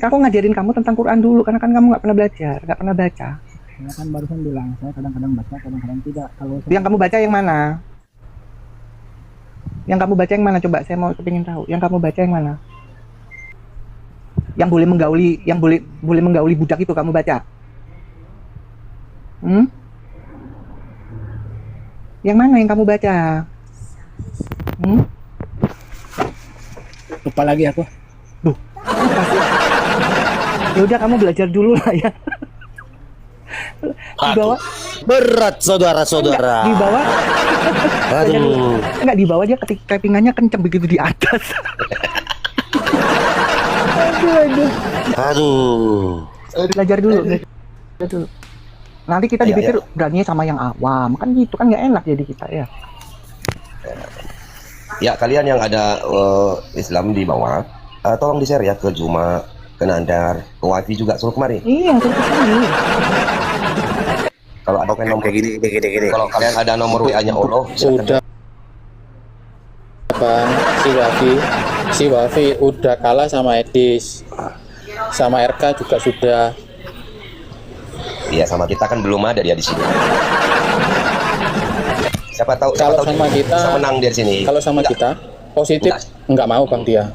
Aku ngajarin kamu tentang Quran dulu, karena kan kamu nggak pernah belajar, nggak pernah baca. Saya kan barusan bilang, saya kadang-kadang baca, kadang-kadang tidak. Yang kamu baca yang mana? Yang kamu baca yang mana? Coba, saya mau kepingin tahu. Yang kamu baca yang mana? Yang boleh menggauli budak itu kamu baca? Yang mana yang kamu baca? Lupa lagi aku. Ya udah, kamu belajar dulu lah ya. Berat saudara-saudara. Di bawah. Aduh. Enggak, di bawah dia ketik typingannya kenceng, begitu di atas. aduh. Belajar dulu. Nanti kita dipikir berani sama yang awam, kan gitu kan, nggak enak jadi kita ya. Ya, kalian yang ada Islam di bawah, tolong di-share ya ke Juma, ke Nandar, ke Wifi juga, suruh kemari. Iya, suruh kesini. Kalau ada nomor kayak gini. Kalau kalian ada nomor WA-nya Allah, Udah Bang, si Wafi udah kalah sama Edis, sama RK juga sudah. Iya, sama kita kan belum ada dia di sini. Siapa tahu Kalau sama dia kita bisa menang dia di sini. Kalau sama kita positif nggak mau Bang dia.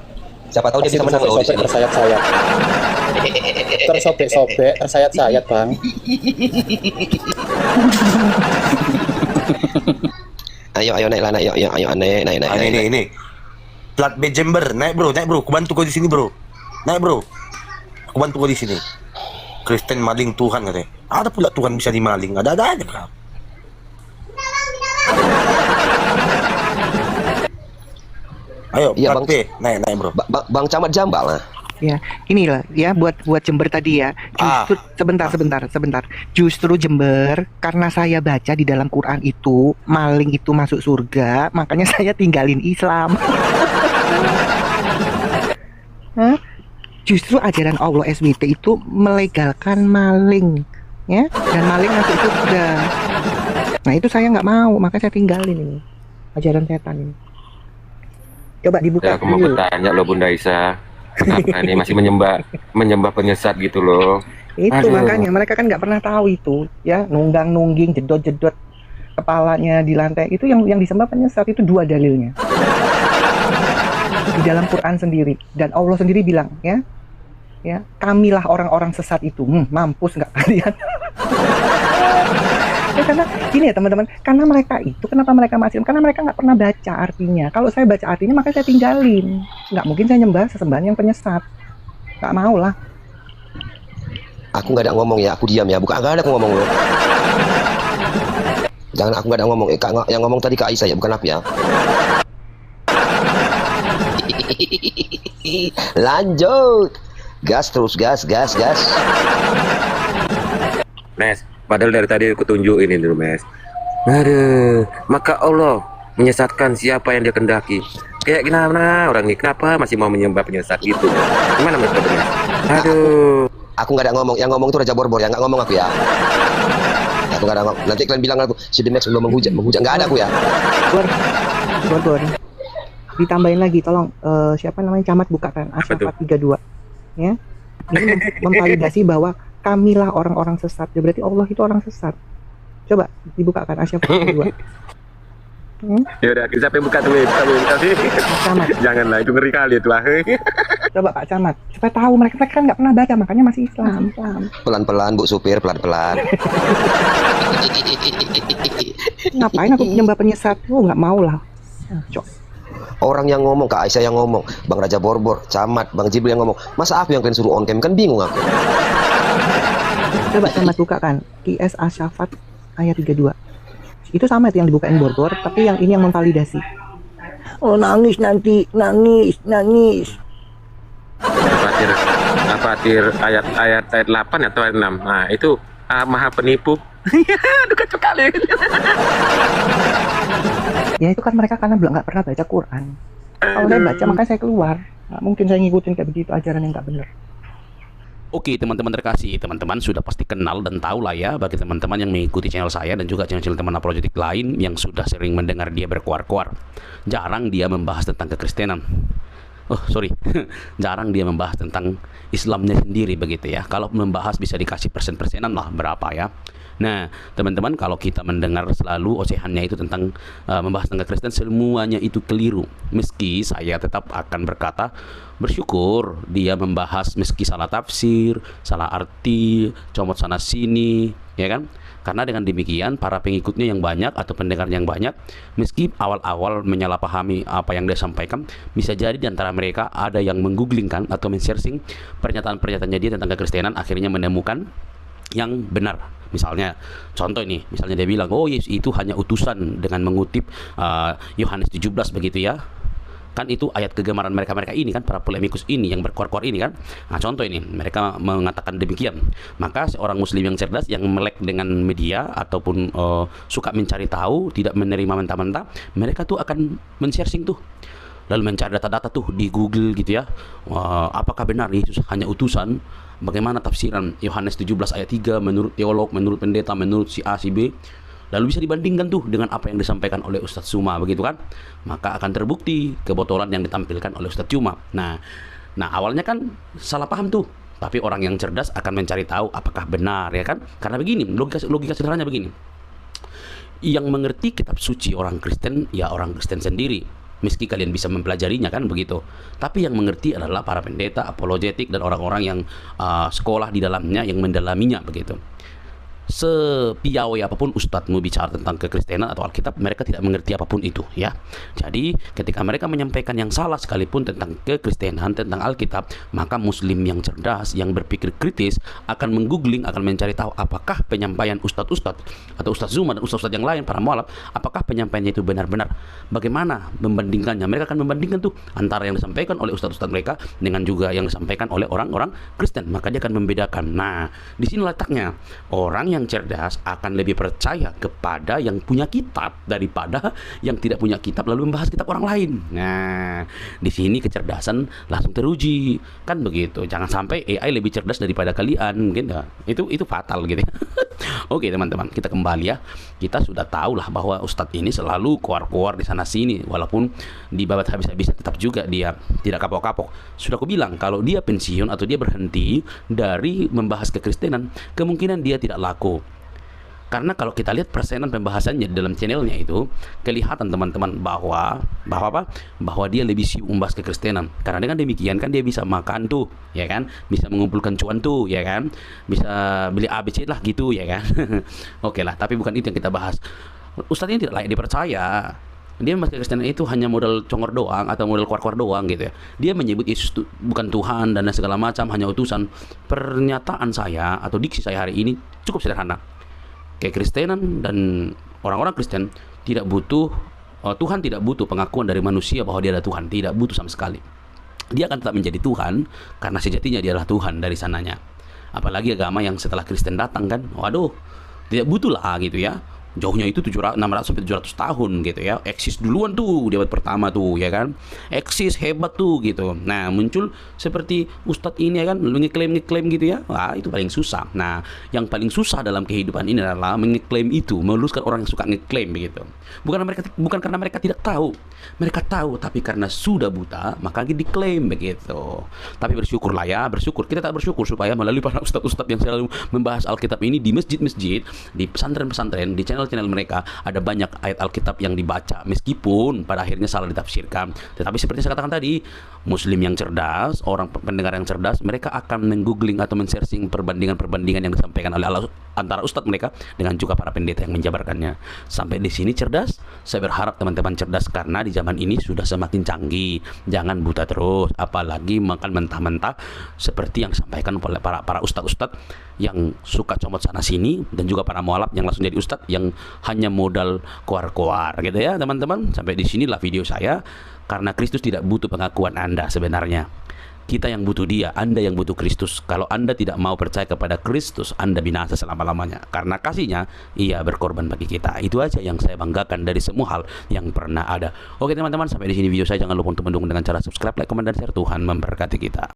Siapa tahu dia bisa menang loh di sini. Tersayat-sayat. Tersobek-sobek, tersayat-sayat Bang. Ayo naik lah, ayo naik. Ini. Plat B Jember, naik bro. Ku bantu kau di sini bro. Naik bro. Ku bantu kau di sini. Kristen maling Tuhan katanya. Ada pula Tuhan bisa dimaling. Ada aja kau. Ayo, iya, Bang B, naik bro. Bang Camat Jambal lah. Ya, inilah ya buat Jember tadi ya. Justru sebentar. Justru Jember, karena saya baca di dalam Quran itu maling itu masuk surga, makanya saya tinggalin Islam. Hah? Justru ajaran Allah SWT itu melegalkan maling, ya, dan maling masuk surga. Nah itu saya nggak mau, makanya saya tinggalin ini ajaran setan ini. Coba dibuka. Ya, aku mau bertanya loh Bunda Isa, kenapa ini masih menyembah penyesat gitu loh? Itu makanya mereka kan nggak pernah tahu itu, ya, nungging, jedot kepalanya di lantai itu yang disembah penyesat. Itu dua dalilnya di dalam Quran sendiri, dan Allah sendiri bilang ya kamilah orang-orang sesat itu. Mampus nggak kalian? Ya, karena gini ya teman-teman, karena mereka itu, kenapa mereka masih? Karena mereka nggak pernah baca artinya. Kalau saya baca artinya, maka saya tinggalin. Nggak mungkin saya nyembah sesembahan yang penyesat. Nggak mau lah. Aku nggak ada ngomong ya, aku diam ya. Bukan, nggak ada aku ngomong loh. Jangan, aku nggak ada ngomong. Yang ngomong tadi Kak Aisyah ya, bukan aku ya. Lanjut. Gas terus, gas. Mes, padahal dari tadi aku tunjuk ini dulu Mes. Aduh, maka Allah menyesatkan siapa yang dia kendaki. Kayak gimana orang ini, kenapa masih mau menyembah penyesat gitu? Gimana Mes? Aduh. Aku nggak ada ngomong, yang ngomong tuh Raja Borbor ya, nggak ngomong aku ya. Aku nggak ada ngomong. Nanti kalian bilang aku si Demex belum menghujat, nggak ada aku ya. Borbor. Ditambahin lagi, tolong siapa namanya Camat bukakan Asyafat 32 ya. Ini memvalidasi bahwa kamilah orang-orang sesat. Ya, berarti Allah itu orang sesat. Coba dibukakan Asyafat 32. Ya udah, siapa yang buka tuh? Camat. Janganlah, itu ngeri kali itu lah. Coba Pak Camat, supaya tahu mereka kan nggak pernah baca, makanya masih Islam. Pelan-pelan Bu Supir, pelan-pelan. Ngapain aku nyembah penyesat? Nggak mau lah. Cok. Orang yang ngomong, Kak Aisyah yang ngomong, Bang Raja Borbor, Camat, Bang Jibril yang ngomong. Masa aku yang kalian suruh on cam, kan bingung aku. Coba Camat bukakan QS Asyafat ayat 32. Itu sama itu yang dibukain Borbor, tapi yang ini yang memvalidasi. Oh, nangis nanti, nangis. Fatir ayat 8 atau ayat 6. Nah, itu maha penipu. Aduh, kacau kali. Ya itu kan mereka karena belum nggak pernah baca Quran. Kalau saya baca makanya saya keluar. Nggak mungkin saya ngikutin kayak begitu ajaran yang nggak benar. Oke teman-teman terkasih, teman-teman sudah pasti kenal dan tahu lah ya, bagi teman-teman yang mengikuti channel saya dan juga channel-channel teman apologetik lain yang sudah sering mendengar dia berkuar-kuar. Jarang dia membahas tentang kekristenan. Jarang dia membahas tentang Islamnya sendiri begitu ya. Kalau membahas bisa dikasih persen-persenan lah berapa ya. Nah teman-teman, kalau kita mendengar selalu ocehannya itu tentang membahas tentang Kristen, semuanya itu keliru. Meski saya tetap akan berkata bersyukur dia membahas meski salah tafsir, salah arti, comot sana sini, ya kan? Karena dengan demikian para pengikutnya yang banyak atau pendengar yang banyak, meski awal-awal menyalahpahami apa yang dia sampaikan, bisa jadi di antara mereka ada yang menggooglingkan atau men-searching pernyataan-pernyataannya dia tentang kekristenan, akhirnya menemukan yang benar, Misalnya contoh ini, misalnya dia bilang, oh Yesus itu hanya utusan, dengan mengutip Yohanes 17 begitu ya. Kan itu ayat kegemaran mereka ini kan, para polemikus ini yang berkuar-kuar ini kan. Nah contoh ini, mereka mengatakan demikian. Maka seorang muslim yang cerdas, yang melek dengan media ataupun suka mencari tahu, tidak menerima mentah-mentah, mereka tuh akan men-searching tuh, lalu mencari data-data tuh di Google gitu ya. Apakah benar Yesus hanya utusan? Bagaimana tafsiran Yohanes 17 ayat 3 menurut teolog, menurut pendeta, menurut si A, si B? Lalu bisa dibandingkan tuh dengan apa yang disampaikan oleh Ustadz Suma begitu kan. Maka akan terbukti kebotolan yang ditampilkan oleh Ustadz Suma. Nah awalnya kan salah paham tuh. Tapi orang yang cerdas akan mencari tahu apakah benar ya kan. Karena begini, logika sederhananya begini. Yang mengerti kitab suci orang Kristen, ya orang Kristen sendiri. Meski kalian bisa mempelajarinya kan begitu. Tapi yang mengerti adalah para pendeta, apologetik, dan orang-orang yang sekolah di dalamnya, yang mendalaminya begitu. Sepiawai apapun ustadzmu bicara tentang kekristenan atau Alkitab, mereka tidak mengerti apapun itu ya. Jadi ketika mereka menyampaikan yang salah sekalipun tentang kekristenan, tentang Alkitab, maka muslim yang cerdas, yang berpikir kritis akan menggoogling, akan mencari tahu apakah penyampaian ustadz-ustadz atau Ustadz Zuma dan ustadz-ustadz yang lain, para mualaf, apakah penyampaiannya itu benar-benar. Bagaimana membandingkannya? Mereka akan membandingkan tuh antara yang disampaikan oleh ustadz-ustadz mereka dengan juga yang disampaikan oleh orang-orang Kristen. Maka dia akan membedakan. Nah, di sini letaknya. Orang yang cerdas akan lebih percaya kepada yang punya kitab daripada yang tidak punya kitab lalu membahas kitab orang lain. Nah, di sini kecerdasan langsung teruji kan begitu. Jangan sampai AI lebih cerdas daripada kalian, mungkin ya. Itu fatal gitu. Oke teman-teman, kita kembali ya. Kita sudah tahu lah bahwa Ustadz ini selalu keluar-keluar di sana sini, walaupun dibabat habis-habisan tetap juga dia tidak kapok-kapok. Sudah aku bilang kalau dia pensiun atau dia berhenti dari membahas kekristenan, kemungkinan dia tidak laku. Karena kalau kita lihat persenan pembahasannya di dalam channelnya itu, kelihatan teman-teman bahwa dia lebih sibuk membahas kekristenan. Karena dengan demikian kan dia bisa makan tuh, ya kan? Bisa mengumpulkan cuan tuh, ya kan? Bisa beli ABC lah gitu, ya kan? Oke lah, tapi bukan itu yang kita bahas. Ustadz ini tidak layak dipercaya. Dia membahas kekristenan itu hanya modal congor doang atau modal kuar-kuar doang gitu ya. Dia menyebut Yesus bukan Tuhan dan segala macam, hanya utusan. Pernyataan saya atau diksi saya hari ini cukup sederhana. Kekristenan dan orang-orang Kristen tidak butuh, Tuhan tidak butuh pengakuan dari manusia bahwa dia adalah Tuhan. Tidak butuh sama sekali. Dia akan tetap menjadi Tuhan karena sejatinya dia adalah Tuhan dari sananya. Apalagi agama yang setelah Kristen datang kan, waduh, tidak butuh lah gitu ya. Jauhnya itu 600 sampai 700 tahun gitu ya. Eksis duluan tuh di abad pertama tuh ya kan. Eksis hebat tuh gitu. Nah, muncul seperti Ustadz ini ya kan, ngeklaim gitu ya. Wah, itu paling susah. Nah, yang paling susah dalam kehidupan ini adalah mengeklaim itu, meluluskan orang yang suka ngeklaim begitu. Bukan karena mereka tidak tahu. Mereka tahu tapi karena sudah buta, maka diklaim begitu. Tapi bersyukurlah ya, bersyukur. Kita tak bersyukur supaya melalui para ustadz-ustadz yang selalu membahas Alkitab ini di masjid-masjid, di pesantren-pesantren, di channel mereka ada banyak ayat Alkitab yang dibaca meskipun pada akhirnya salah ditafsirkan. Tetapi seperti saya katakan tadi, muslim yang cerdas, orang pendengar yang cerdas, mereka akan menggoogling atau men-searching perbandingan-perbandingan yang disampaikan oleh Allah antara ustadz mereka dengan juga para pendeta yang menjabarkannya. Sampai di sini cerdas? Saya berharap teman-teman cerdas karena di zaman ini sudah semakin canggih. Jangan buta terus, apalagi makan mentah-mentah seperti yang disampaikan oleh para ustadz-ustadz yang suka comot sana sini, dan juga para mualaf yang langsung jadi ustadz yang hanya modal koar-koar gitu ya teman-teman. Sampai di sinilah video saya, karena Kristus tidak butuh pengakuan Anda sebenarnya. Kita yang butuh dia, Anda yang butuh Kristus. Kalau Anda tidak mau percaya kepada Kristus, Anda binasa selama-lamanya. Karena kasihnya, ia berkorban bagi kita. Itu aja yang saya banggakan dari semua hal yang pernah ada. Oke teman-teman, sampai di sini video saya. Jangan lupa untuk mendukung dengan cara subscribe, like, komen, dan share. Tuhan memberkati kita.